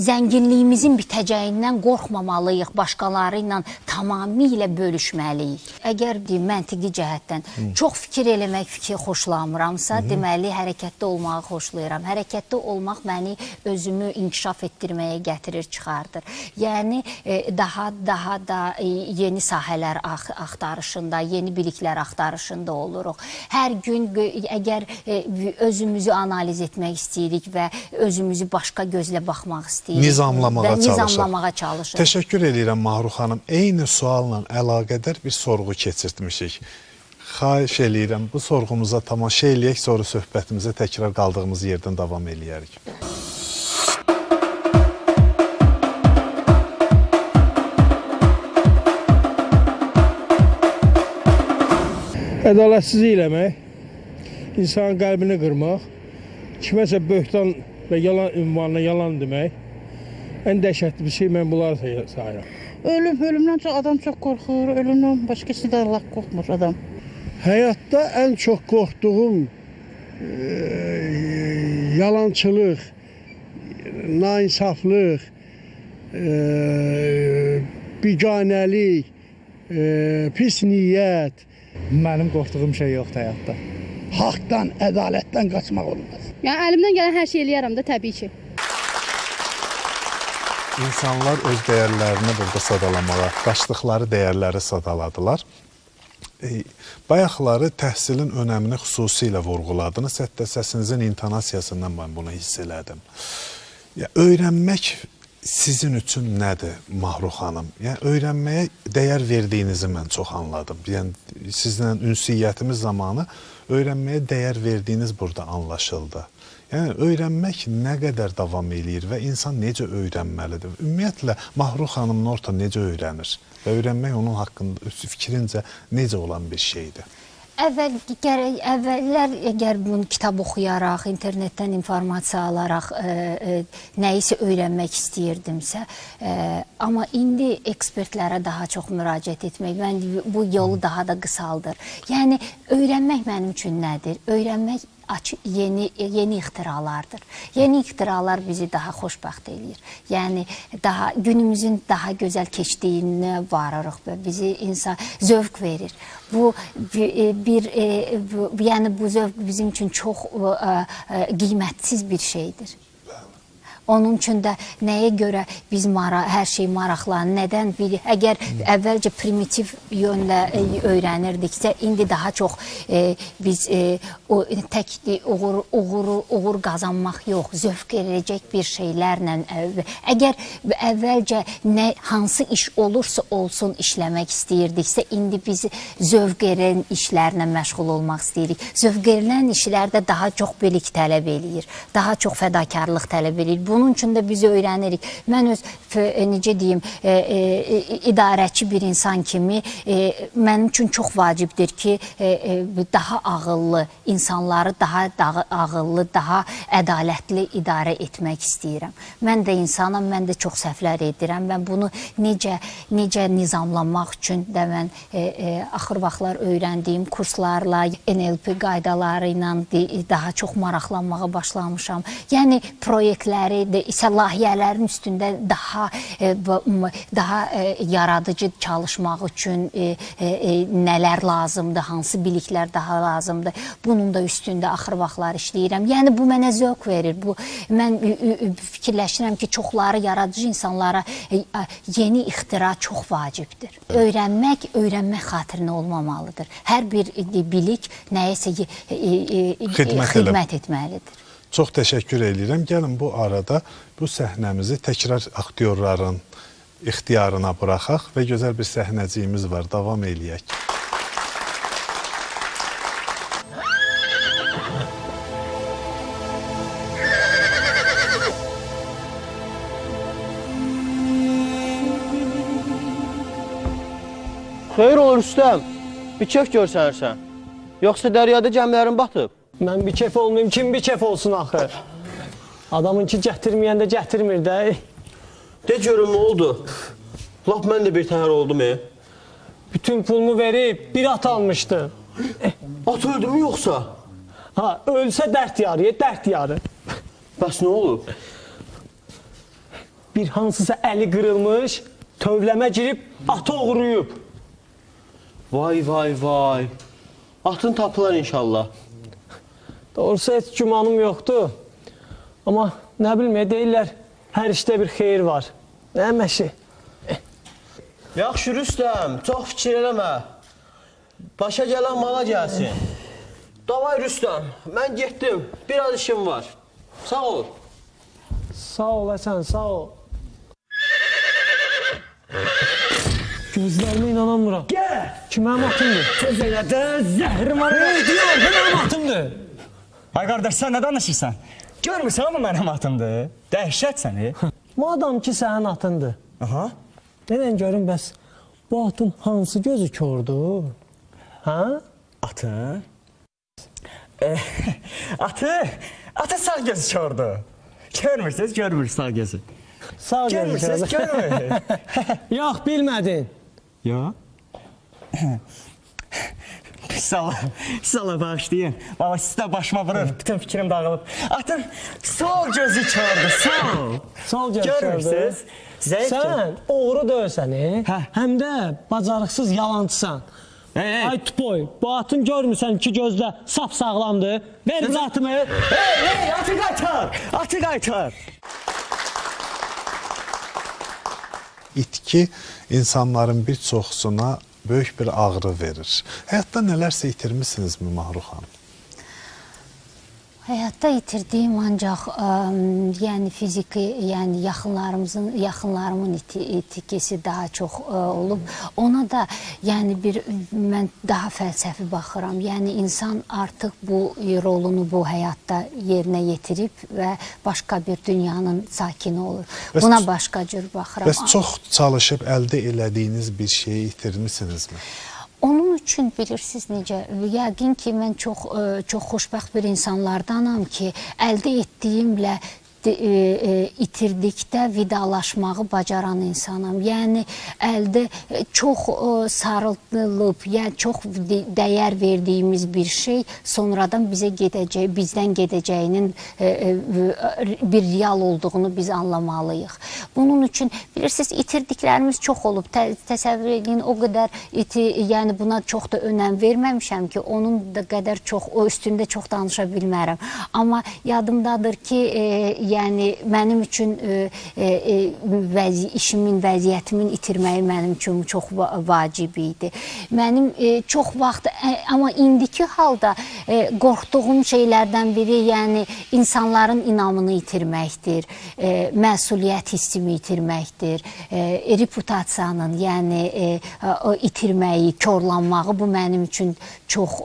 zənginliyimizin bitəcəyindən qorxmamalıyıq, başqaları ilə tamamilə bölüşməliyik. Əgər məntiqi cəhətdən çox fikir xoşlamıramsa, deməli, hərəkətdə olmağı xoşlayıram. Hərəkətdə olmaq məni özümü inkişaf etdirməyə gətirir, çıxardır. Yəni, daha da yeni sahələr axtarışında, yeni biliklər axtarışında oluruq. Hər gün əgər özümüzü analiz etmək istəyirik və özümüzü başqa gözlə baxmaq istəyirik. Nizamlamağa çalışırıq. Təşəkkür edirəm Mahrux xanım. Eyni sualla əlaqədar bir sorğu keçirtmişik. Xahiş eləyirəm, bu sorğumuza tamaşa eləyək, sonra söhbətimizə təkrar qaldığımız yerdən davam eləyərik. Ədalətsizlik eləmək, insanın qəlbini qırmaq, kiməsə böhtan və yalan ünvanına yalan demək, ən dəhşətli bir şey, mən bunları sayıram. Ölümdən çox adam çox qorxur, ölümdən başqa şeydən Allah qorxmur adam. Həyatda ən çox qorxduğum yalançılıq, nainsaflıq, biganəlik, pis niyyət. Mənim qorxduğum şey yoxdur həyatda. Haqdan, ədalətdən qaçmaq olmaz. Yəni, əlimdən gələn hər şey eləyərəm də, təbii ki. İnsanlar öz dəyərlərini burada sadalamağa, qaçdıqları dəyərləri sadaladılar. Bayaqları təhsilin önəmini xüsusilə vurğuladınız. Hətta səsinizin intonasiyasından mən bunu hiss elədim. Öyrənmək sizin üçün nədir Mahrux xanım? Yəni, öyrənməyə dəyər verdiyinizi mən çox anladım. Yəni, sizlə ünsiyyətimiz zamanı öyrənməyə dəyər verdiyiniz burada anlaşıldı. Yəni, öyrənmək nə qədər davam eləyir və insan necə öyrənməlidir? Ümumiyyətlə, Mahrux xanım Norta necə öyrənir? Və öyrənmək onun haqqında fikrincə necə olan bir şeydir? Əvvəllər əgər bunu kitab oxuyaraq, internetdən informasiya alaraq nəyisə öyrənmək istəyirdimsə, amma indi ekspertlərə daha çox müraciət etmək, bu yolu daha da qısaldır. Yəni, öyrənmək mənim üçün nədir? Öyrənmək yeni ixtiralardır. Yeni ixtiralar bizi daha xoşbəxt eləyir. Yəni, günümüzün daha gözəl keçdiyinə varırıq və bizi insan zövq verir. Bu zövq bizim üçün çox qiymətsiz bir şeydir. Onun üçün də nəyə görə biz hər şey maraqlanır, nədən bilir? Əgər əvvəlcə primitiv yönlə öyrənirdiksə, indi daha çox biz tək uğur qazanmaq yox, zövq edəcək bir şeylərlə. Əgər əvvəlcə hansı iş olursa olsun işləmək istəyirdiksə, indi biz zövq edən işlərlə məşğul olmaq istəyirik. Zövq edilən işlərdə daha çox bilik tələb eləyir, daha çox fədakarlıq tələb eləyir. Bunun üçün də biz öyrənirik. Mən öz, necə deyim, idarəçi bir insan kimi mənim üçün çox vacibdir ki, daha ağıllı insanları daha ağıllı, daha ədalətli idarə etmək istəyirəm. Mən də insanam, mən də çox səhvlər edirəm. Mən bunu necə nizamlanmaq üçün də mən axır vaxtlar öyrəndiyim kurslarla, NLP qaydaları ilə daha çox maraqlanmağa başlamışam. Yəni proyektləri, səlahiyyələrin üstündə daha yaradıcı çalışmaq üçün nələr lazımdır, hansı biliklər daha lazımdır. Bunun da üstündə axır vaxtlar işləyirəm. Yəni bu mənə zövq verir. Mən fikirləşirəm ki, çoxları yaradıcı insanlara yeni ixtira çox vacibdir. Öyrənmək xatirinə olmamalıdır. Hər bir bilik nəyəsə xidmət etməlidir. Çox təşəkkür edirəm. Gəlin bu arada bu səhnəmizi təkrar aktyorların ixtiyarına buraxaq və gözəl bir səhnəciyimiz var. Davam eləyək. Xeyr olur Rüstəm, bir kef görsənirsən. Yoxsa dəryada gəmilərin batıb? Mən bir kef olmayayım, kim bir kef olsun axı? Adamın ki gətirməyən də gətirmir də. De görüm, nə oldu? Lap mən də bir təhər oldum. Bütün pulumu verib bir at almışdı. At öldü mü yoxsa? Ha, ölsə dərd yarı, dərd yarı. Bəs nə olub? Bir hansısa əli qırılmış, tövləmə girib atı oğruyub. Vay vay vay. Atın tapılar inşallah. Doğrusu heç gümanım yoxdur. Amma nə bilmə, deyirlər, hər işdə bir xeyir var. Nə məşi? Yaxşı Rüstəm, çox fikir eləmə. Başa gələn mala gəlsin. Davay Rüstəm, mən getdim. Biraz işim var. Sağ ol. Sağ ol Həsən, sağ ol. Gözlərimə inanamıram. Gəl! Ki, mənim atımdır. Söz elədə, zəhrim var. Deyir, mənim atımdır. Ay qardaş, sən nə danışırsan? Görmürsən ama mənim atımdır. Dəhşət səni. Madam ki, sənin atındır. Aha. Neden görün bəs, bu atın hansı gözü kördür? Ha? Atın? Atı sağ gözü kördür. Görmürsünüz, görmür sağ gözü. Sağ gözü kördür. Görmürsünüz, görmür. Yox, bilmədin. Yox. Sala bağışlayın. Valla siz də başıma vurur. Bütün fikrim dağılıb. Atın sol gözü kördür, sol. Sol gözü kördür. Görmürsünüz? Sən oğru döysən, həm də bacarıqsız yalancısan. Ay tupoy, bu atın görmürsən ki gözlə sap sağlamdır. Ver bir atımı. Hey, atı qaytar, atı qaytar. İtki insanların bir çoxsuna böyük bir ağrı verir. Həyatda nələrsə itirmisinizmi Mahruh xanım? Həyatda itirdiyim ancaq yəni fiziki, yəni yaxınlarımın itkisi daha çox olub. Ona da yəni mən daha fəlsəfi baxıram. Yəni insan artıq bu rolunu bu həyatda yerinə yetirib və başqa bir dünyanın sakini olur. Buna başqa cür baxıram. Bəs çox çalışıb əldə elədiyiniz bir şeyi itirmisinizmi? Onun üçün bilirsiniz necə, yəqin ki, mən çox xoşbəxt bir insanlardanam ki, əldə etdiyimlə itirdikdə vidalaşmağı bacaran insanam. Yəni, əldə çox sarılıb, yəni çox dəyər verdiyimiz bir şey sonradan bizdən gedəcəyinin bir real olduğunu biz anlamalıyıq. Bunun üçün, bilirsiniz, itirdiklərimiz çox olub. Təsəvvür edin, o qədər yəni buna çox da önəm verməmişəm ki, onun da qədər çox, o üstündə çox danışa bilmərəm. Amma yadımdadır ki, yəni mənim üçün işimin, vəziyyətimin itirməyi mənim üçün çox vacib idi. Mənim çox vaxt, amma indiki halda qorxduğum şeylərdən biri, yəni insanların inamını itirməkdir, məsuliyyət hissimi itirməkdir, reputasiyanın, yəni itirməyi, körlanmağı bu mənim üçün çox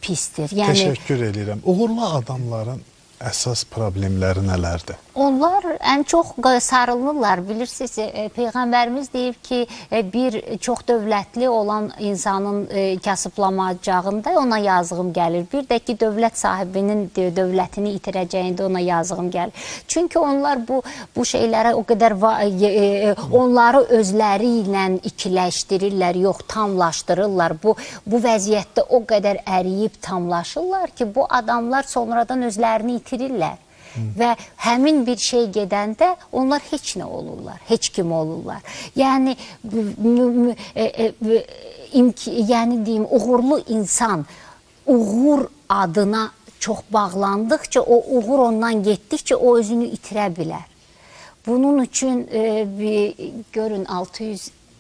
pisdir. Təşəkkür edirəm. Uğurlu adamların əsas problemləri nələrdir? Onlar ən çox sarılırlar. Bilirsiniz, Peyğəmbərimiz deyir ki, bir çox dövlətli olan insanın kasıblamacağında ona yazığım gəlir. Bir də ki, dövlət sahibinin dövlətini itirəcəyində ona yazığım gəlir. Çünki onlar bu şeylərə o qədər onları özləri ilə ikiləşdirirlər, yox, tamlaşdırırlar. Bu vəziyyətdə o qədər əriyib tamlaşırlar ki, bu adamlar sonradan özlərini itirirlər. Və həmin bir şey gedəndə onlar heç nə olurlar, heç kim olurlar. Yəni deyim, uğurlu insan uğur adına çox bağlandıqca, o uğur ondan getdikcə o özünü itirə bilər. Bunun üçün görün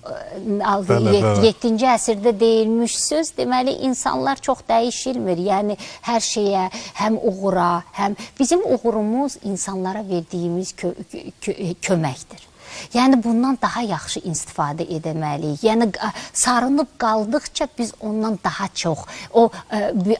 7-ci əsrdə deyilmiş söz, deməli insanlar çox dəyişilmir. Yəni hər şeyə, həm uğura, həm bizim uğurumuz insanlara verdiyimiz köməkdir. Yəni bundan daha yaxşı istifadə etməliyik. Yəni sarınıb qaldıqca biz ondan daha çox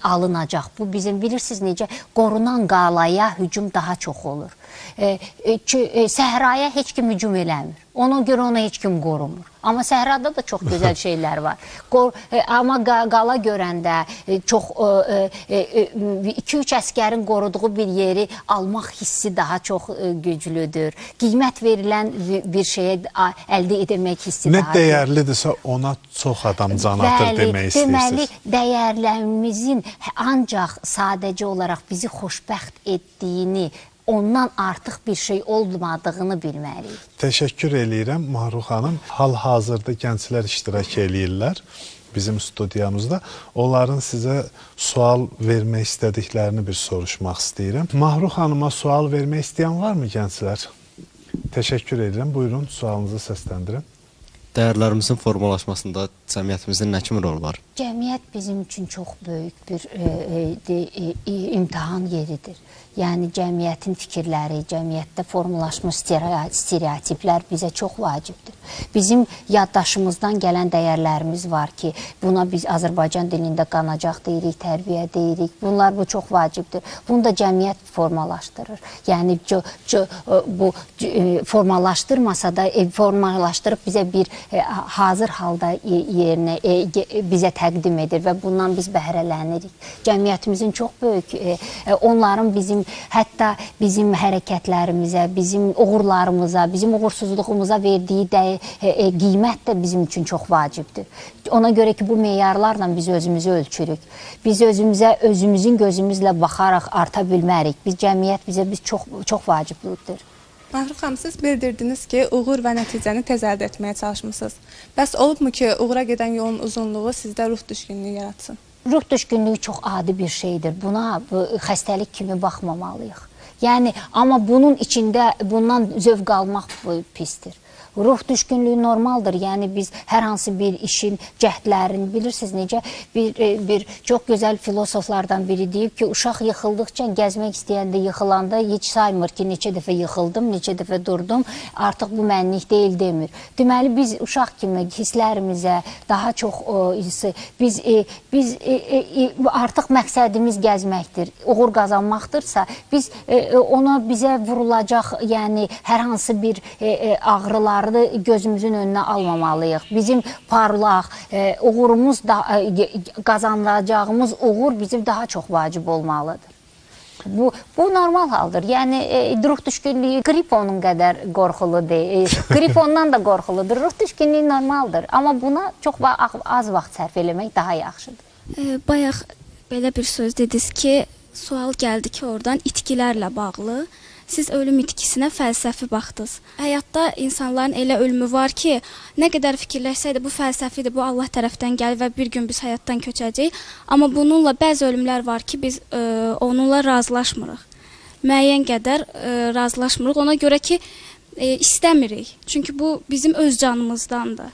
alınacaq. Bu bizim bilirsiniz necə qorunan qalaya hücum daha çox olur. Səhraya heç kim hücum eləmir. Ona görə ona heç kim qorumur. Amma səhrada da çox gözəl şeylər var. Amma qala görəndə çox 2-3 əskərin qoruduğu bir yeri almaq hissi daha çox güclüdür. Qiymət verilən bir şeyə əldə etmək hissi daha güclüdür. Nə dəyərlidirsə ona çox adam can atır demək istəyirsiniz. Deməli, dəyərlərimizin ancaq sadəcə olaraq bizi xoşbəxt etdiyini, ondan artıq bir şey olmadığını bilməliyik. Təşəkkür eləyirəm Mahruh xanım. Hal-hazırda gənclər iştirak eləyirlər bizim studiyamızda. Onların sizə sual vermək istədiklərini bir soruşmaq istəyirəm. Mahruh xanıma sual vermək istəyən varmı gənclər? Təşəkkür edirəm. Buyurun, sualınızı səsləndirin. Dəyərlərimizin formalaşmasında cəmiyyətimizin nə kimi rolu var? Cəmiyyət bizim üçün çox böyük bir imtahan yeridir. Yəni cəmiyyətin fikirləri, cəmiyyətdə formalaşmış stereotiplər bizə çox vacibdir. Bizim yaddaşımızdan gələn dəyərlərimiz var ki, buna biz Azərbaycan dilində qanacaq deyirik, tərbiyə deyirik. Bunlar bu çox vacibdir. Bunu da cəmiyyət formalaşdırır. Yəni bu formalaşdırmasa da formalaşdırıb bizə bir hazır halda yerinə bizə təqdim edir və bundan biz bəhrələnirik. Cəmiyyətimizin çox böyük, onların hətta bizim hərəkətlərimizə, bizim uğurlarımıza, bizim uğursuzluğumuza verdiyi qiymət də bizim üçün çox vacibdir. Ona görə ki, bu meyarlarla biz özümüzü ölçürük. Biz özümüzün gözümüzlə baxaraq arta bilmərik. Cəmiyyət bizə çox vacibdir. Mahruh xanım, siz bildirdiniz ki, uğur və nəticəni tez əldə etməyə çalışmışsınız. Bəs olubmu ki, uğura gedən yolun uzunluğu sizdə ruh düşkünlüyü yaratsın? Ruh düşkünlüyü çox adi bir şeydir. Buna xəstəlik kimi baxmamalıyıq. Yəni, amma bunun içində bundan zövq almaq pisdir. Ruh düşkünlüyü normaldır. Yəni biz hər hansı bir işin cəhdlərini bilirsiniz necə? Bir çox gözəl filosoflardan biri deyib ki, uşaq yıxıldıqca gəzmək istəyəndə, yıxılanda heç saymır ki, neçə dəfə yıxıldım, neçə dəfə durdum, artıq bu mənlik deyil demir. Deməli biz uşaq kimi hisslərimizə daha çox biz artıq məqsədimiz gəzməkdir, uğur qazanmaqdırsa, biz ona bizə vurulacaq, yəni hər hansı bir ağrıları gözümüzün önünə almamalıyıq. Bizim parlaq, uğurumuz, qazanacağımız uğur bizim daha çox vacib olmalıdır. Bu normal haldır. Yəni, ruh düşkünlüyü qrip onun qədər qorxulu deyil. Qrip ondan da qorxuludur. Ruh düşkünlüyü normaldır. Amma buna çox az vaxt sərf eləmək daha yaxşıdır. Bayaq belə bir söz dediniz ki, sual gəldi ki, oradan itkilərlə bağlı. Siz ölüm itkisinə fəlsəfi baxdınız. Həyatda insanların elə ölümü var ki, nə qədər fikirləşsəydi bu fəlsəfidir, bu Allah tərəfdən gəlir və bir gün biz həyatdan köçəcəyik. Amma bununla bəzi ölümlər var ki, biz onunla razılaşmırıq. müəyyən qədər razılaşmırıq. Ona görə ki, istəmirik. Çünki bu bizim öz canımızdandır.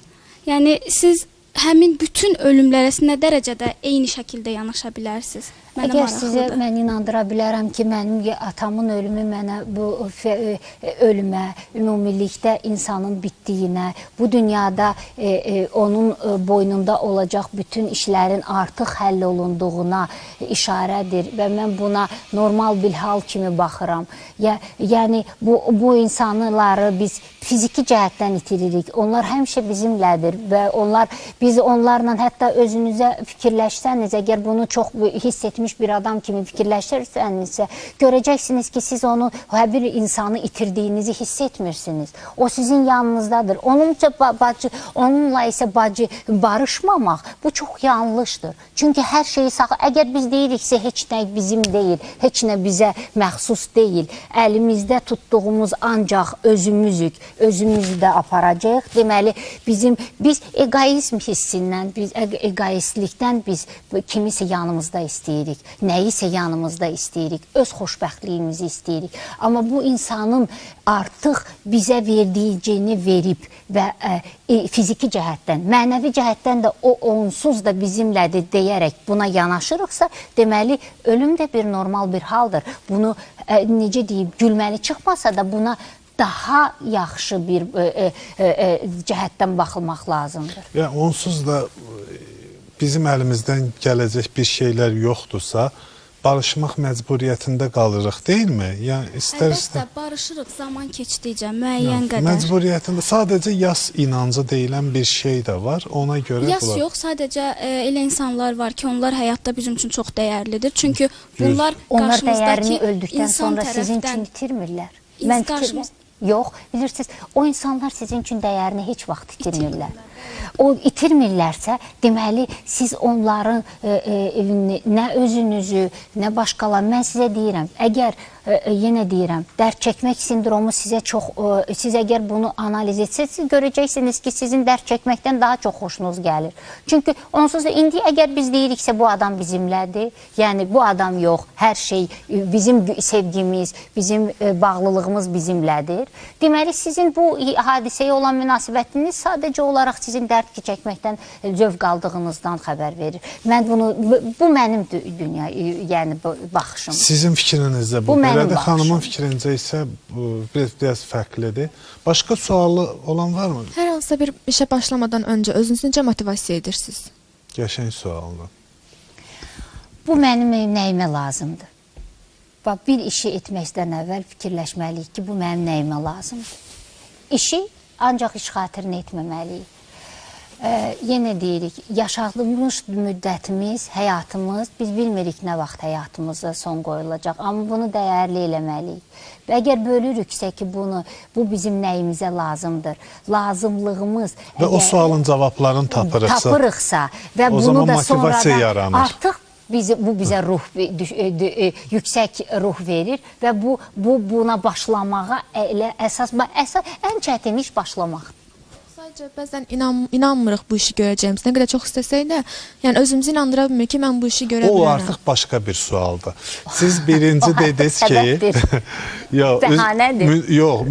Yəni siz həmin bütün ölümlərə nə dərəcədə eyni şəkildə yanaşa bilərsiniz? Əgər sizə mən inandıra bilərəm ki, mənim atamın ölümü mənə bu ölümə, ümumilikdə insanın bitdiyinə, bu dünyada onun boynunda olacaq bütün işlərin artıq həll olunduğuna işarədir və mən buna normal bir hal kimi baxıram. Yəni bu insanları biz fiziki cəhətdən itiririk. Onlar həmişə bizimlədir və biz onlarla hətta özünüzə fikirləşsəniz, əgər bunu çox hiss etmişsiniz, bir adam kimi fikirləşirsənizsə, görəcəksiniz ki, siz onu, bir insanı itirdiyinizi hiss etmirsiniz. O sizin yanınızdadır. Onunla isə barışmamaq, bu çox yanlışdır. Çünki hər şeyi əgər biz deyiriksə, heç nə bizim deyil, heç nə bizə məxsus deyil. Əlimizdə tutduğumuz ancaq özümüzük, özümüzü də aparacaq. Deməli, biz egoizm hissindən, egoistlikdən biz kimisə yanımızda istəyirik. Nəyisə yanımızda istəyirik, öz xoşbəxtliyimizi istəyirik. Amma bu insanın artıq bizə verdiyini verib və fiziki cəhətdən, mənəvi cəhətdən də o onsuz da bizimlədir deyərək buna yanaşırıqsa, deməli, ölüm də bir normal bir haldır. Bunu, necə deyib, gülməli çıxmasa da buna daha yaxşı bir cəhətdən baxılmaq lazımdır. Onsuz da bizim əlimizdən gələcək bir şeylər yoxdursa, barışmaq məcburiyyətində qalırıq, deyilmi? Əlbəttə, barışırıq zaman keçdikcə, müəyyən qədər. Məcburiyyətində sadəcə yas inancı deyilən bir şey də var, ona görə... Yas yox, sadəcə elə insanlar var ki, onlar həyatda bizim üçün çox dəyərlidir. Çünki bunlar qarşımızdakı insan tərəfdən... sizin üçün itirmirlər. Yox, bilirsiniz, o insanlar sizin üçün dəyərini heç vaxt itirmirlər. O itirmirlərsə, deməli, siz onların nə özünüzü, nə başqalar, mən sizə deyirəm, əgər, yenə deyirəm, dərd çəkmək sindromu sizə çox, siz əgər bunu analiz etsəz, siz görəcəksiniz ki, sizin dərd çəkməkdən daha çox xoşunuz gəlir. Çünki onsuz da indi əgər biz deyiriksə, bu adam bizimlədir, yəni bu adam yox, hər şey, bizim sevgimiz, bizim bağlılığımız bizimlədir. Deməli, sizin bu hadisəyə olan münasibətiniz sadəcə olaraq sizin dərd çəkməkdən zövq aldığınızdan xəbər verir. Mən bunu, bu mənim dünya, yəni baxışım. Sizin fikrinizdə bu, belədir, xanımın fikrincə isə biraz fərqlidir. Başqa sualı olan var mı? Hər hansısa bir işə başlamadan öncə özünüzü necə motivasiya edirsiniz? Qəşəng sualdır. Bu mənim nəyimə lazımdır. Bir işi etməkdən əvvəl fikirləşməliyik ki, bu mənim nəyimə lazımdır. İşi ancaq iş xatirinə etməməliyik. Yenə deyirik, yaşadığımız müddətimiz, həyatımız, biz bilmirik nə vaxt həyatımıza son qoyulacaq, amma bunu dəyərli eləməliyik. Və əgər bölürüksə ki, bu bizim nəyimizə lazımdır, lazımlığımız... Və o sualın cavablarını tapırıqsa, və bunu da motivasiya yaranır. Artıq bu bizə yüksək ruh verir və buna başlamağa əsas, ən çətin iş başlamaqdır. Sadəcə bəzən inanmırıq bu işi görəcəyimiz. Nə qədər çox istəsək də, yəni özümüzü inandıra bilmir ki, mən bu işi görə bilərəm. O artıq başqa bir sualdır. Siz birinci dediniz ki... Bəhanədir. Yox,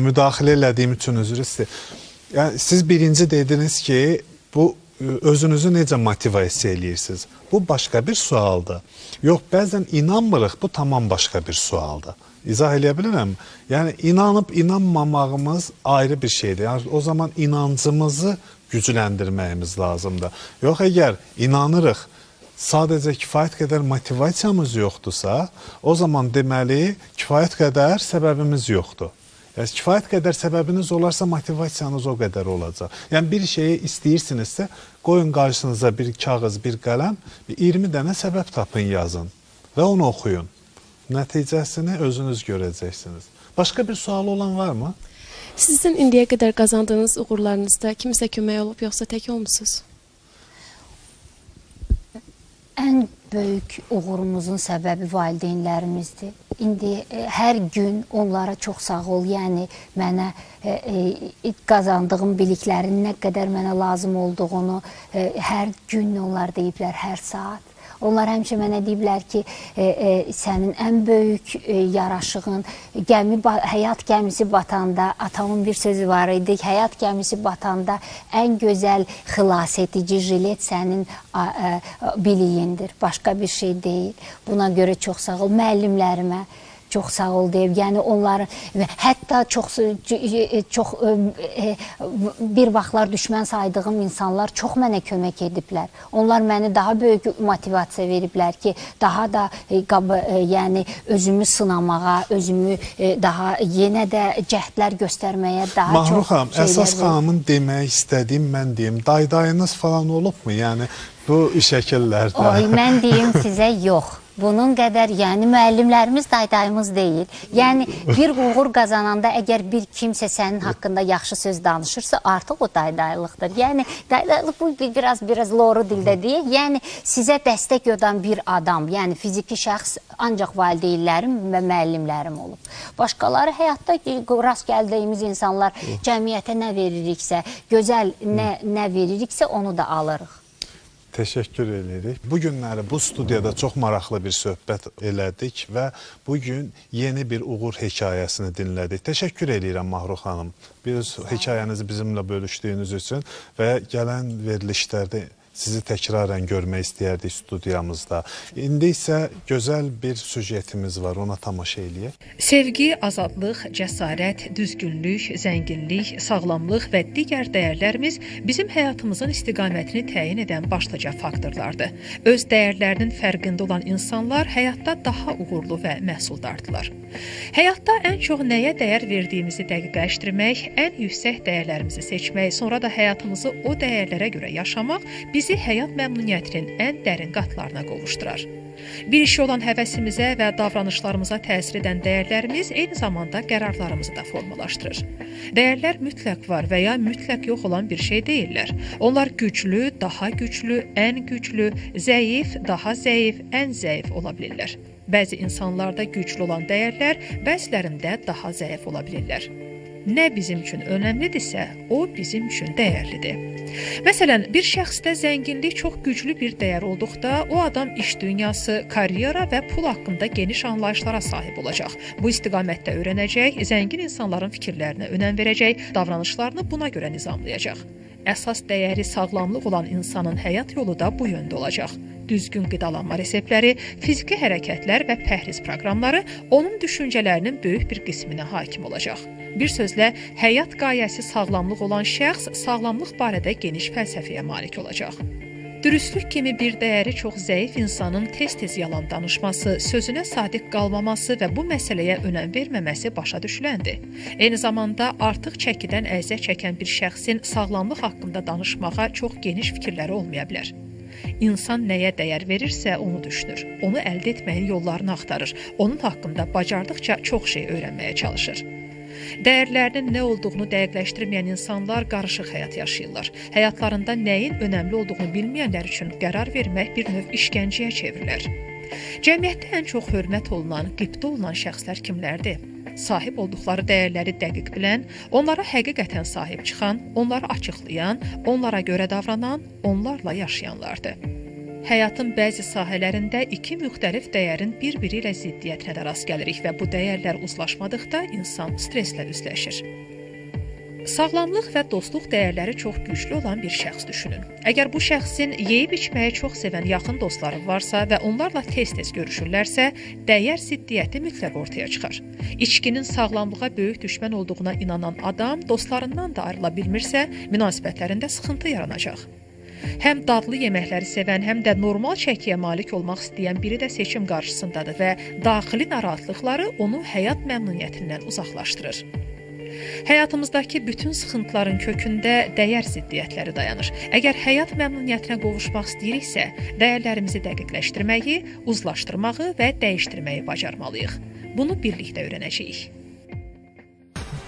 müdaxilə elədiyim üçün üzr istəyirəm. Siz birinci dediniz ki, bu özünüzü necə motivasiya eləyirsiniz? Bu başqa bir sualdır. Yox, bəzən inanmırıq, bu tamam başqa bir sualdır. İzah eləyə bilirəm. Yəni, inanıb inanmamağımız ayrı bir şeydir. Yəni, o zaman inancımızı gücləndirməyimiz lazımdır. Yox, əgər inanırıq, sadəcə kifayət qədər motivasiyamız yoxdursa, o zaman deməli, kifayət qədər səbəbimiz yoxdur. Yəni, kifayət qədər səbəbiniz olarsa, motivasiyanız o qədər olacaq. Yəni, bir şeyi istəyirsinizsə, qoyun qarşınıza bir kağız, bir qələm, 20 dənə səbəb tapın, yazın və onu oxuyun. Nəticəsini özünüz görəcəksiniz. Başqa bir sual olan varmı? Sizin indiyə qədər qazandığınız uğurlarınızda kimisə kömək olub, yoxsa tək olmusunuz? Ən böyük uğurumuzun səbəbi valideynlərimizdir. İndi hər gün onlara çox sağ ol, yəni mənə qazandığım biliklərin nə qədər mənə lazım olduğunu hər gün onlar deyiblər, hər saat. Onlar həmişə mənə deyiblər ki, sənin ən böyük yaraşığın həyat gəmisi batanda, atamın bir sözü var idi, həyat gəmisi batanda ən gözəl xilas edici jilet sənin biliyindir, başqa bir şey deyil. Buna görə çox sağ ol müəllimlərimə. Çox sağ ol deyib, yəni onların, hətta çox bir vaxtlar düşmən saydığım insanlar çox mənə kömək ediblər. Onlar məni daha böyük motivasiya veriblər ki, daha da yəni özümü sınamağa, özümü daha yenə də cəhdlər göstərməyə daha Mahnur çox xanım, əsas xanımın demək istədiyim, mən deyim, dayınız falan olubmu? Yəni bu şəkillərdə. Oy, mən deyim sizə yox. Bunun qədər, yəni müəllimlərimiz daydayımız deyil. Yəni bir uğur qazananda əgər bir kimsə sənin haqqında yaxşı söz danışırsa, artıq o daydaylıqdır. Yəni daydaylıq bu biraz loru dildə deyil. Yəni sizə dəstək edən bir adam, yəni fiziki şəxs ancaq valideynlərim və müəllimlərim olub. Başqaları həyatda rast gəldiyimiz insanlar cəmiyyətə nə veririksə, gözəl nə veririksə onu da alırıq. Təşəkkür edirik. Bu günləri bu studiyada çox maraqlı bir söhbət elədik və bugün yeni bir uğur hekayəsini dinlədik. Təşəkkür edirəm Mahrux xanım. Bir hekayənizi bizimlə bölüşdüyünüz üçün və gələn verilişlərdə sizi təkrarən görmək istəyərdik studiyamızda. İndi isə gözəl bir süjetimiz var, ona tamaşa eləyək. Sevgi, azadlıq, cəsarət, düzgünlük, zənginlik, sağlamlıq və digər dəyərlərimiz bizim həyatımızın istiqamətini təyin edən başlıca faktorlardır. Öz dəyərlərinin fərqində olan insanlar həyatda daha uğurlu və məhsuldardırlar. Həyatda ən çox nəyə dəyər verdiyimizi dəqiqləşdirmək, ən yüksək dəyərlərimizi seçmək, sonra da həyatımızı o dəyərlərə görə yaşamaq bizi həyat məmnuniyyətinin ən dərin qatlarına qovuşdurar. Bir işə olan həvəsimizə və davranışlarımıza təsir edən dəyərlərimiz eyni zamanda qərarlarımızı da formalaşdırır. Dəyərlər mütləq var və ya mütləq yox olan bir şey deyirlər. Onlar güclü, daha güclü, ən güclü, zəif, daha zəif, ən zəif ola bilirlər. Bəzi insanlarda güclü olan dəyərlər, bəzilərində daha zəif ola bilirlər. Nə bizim üçün önəmlidirsə, o bizim üçün dəyərlidir. Məsələn, bir şəxsdə zənginlik çox güclü bir dəyər olduqda, o adam iş dünyası, karyera və pul haqqında geniş anlayışlara sahib olacaq. Bu istiqamətdə öyrənəcək, zəngin insanların fikirlərinə önəm verəcək, davranışlarını buna görə nizamlayacaq. Əsas dəyəri sağlamlıq olan insanın həyat yolu da bu yöndə olacaq. Düzgün qidalanma reseptləri, fiziki hərəkətlər və pəhriz proqramları onun düşüncələrinin böyük bir qisminə hakim olacaq. Bir sözlə, həyat qayəsi sağlamlıq olan şəxs sağlamlıq barədə geniş fəlsəfəyə malik olacaq. Dürüstlük kimi bir dəyəri çox zəif insanın tez-tez yalan danışması, sözünə sadiq qalmaması və bu məsələyə önəm verməməsi başa düşüləndir. Eyni zamanda artıq çəkidən əziyyət çəkən bir şəxsin sağlamlıq haqqında danışmağa çox geniş fikirləri olmaya bilər. İnsan nəyə dəyər verirsə, onu düşünür. Onu əldə etməyin yollarını axtarır. Onun haqqında bacardıqca çox şey öyrənməyə çalışır. Dəyərlərinin nə olduğunu dəqiqləşdirməyən insanlar qarışıq həyat yaşayırlar. Həyatlarında nəyin önəmli olduğunu bilməyənlər üçün qərar vermək bir növ işgəncəyə çevrilər. Cəmiyyətdə ən çox hörmət olunan, qibtə olunan şəxslər kimlərdir? Sahib olduqları dəyərləri dəqiq bilən, onlara həqiqətən sahib çıxan, onları açıqlayan, onlara görə davranan, onlarla yaşayanlardır. Həyatın bəzi sahələrində iki müxtəlif dəyərin bir-biri ilə ziddiyyətinə də rast gəlirik və bu dəyərlər uzlaşmadıqda insan stresslə üzləşir. Sağlamlıq və dostluq dəyərləri çox güclü olan bir şəxs düşünün. Əgər bu şəxsin yeyib içməyi çox sevən yaxın dostları varsa və onlarla tez-tez görüşürlərsə, dəyər ziddiyyəti mütləq ortaya çıxar. İçkinin sağlamlığa böyük düşmən olduğuna inanan adam dostlarından da ayrıla bilmirsə, münasibətlərində sıxıntı yaranacaq. Həm dadlı yeməkləri sevən, həm də normal çəkiyə malik olmaq istəyən biri də seçim qarşısındadır və daxili narahatlıqları onu həyat məmnuniyyətindən uzaqlaşdırır. Həyatımızdakı bütün sıxıntıların kökündə dəyər ziddiyyətləri dayanır. Əgər həyat məmnuniyyətinə qovuşmaq istəyiriksə, dəyərlərimizi dəqiqləşdirməyi, uzlaşdırmağı və dəyişdirməyi bacarmalıyıq. Bunu birlikdə öyrənəcəyik.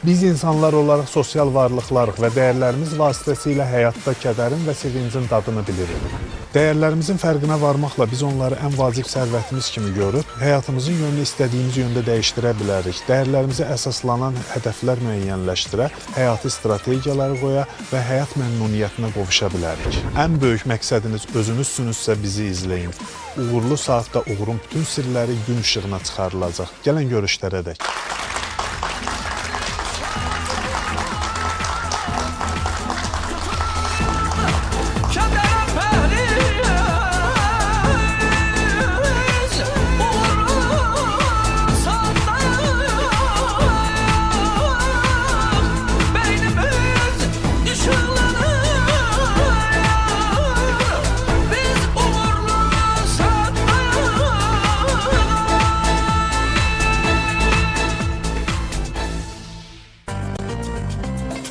Biz insanlar olaraq sosial varlıqlarıq və dəyərlərimiz vasitəsilə həyatda kədərin və sevincin dadını bilirik. Dəyərlərimizin fərqinə varmaqla biz onları ən vacib sərvətimiz kimi görüb, həyatımızın yönünü istədiyimiz yöndə dəyişdirə bilərik. Dəyərlərimizə əsaslanan hədəflər müəyyənləşdirə, həyati strategiyaları qoya və həyat məmnuniyyətinə qovuşa bilərik. Ən böyük məqsədiniz özünüzsünüzsə bizi izləyin. Uğurlu saatda uğurun bütün sirləri gün işığına çıxarılacaq. Gəlin görüşlərədək.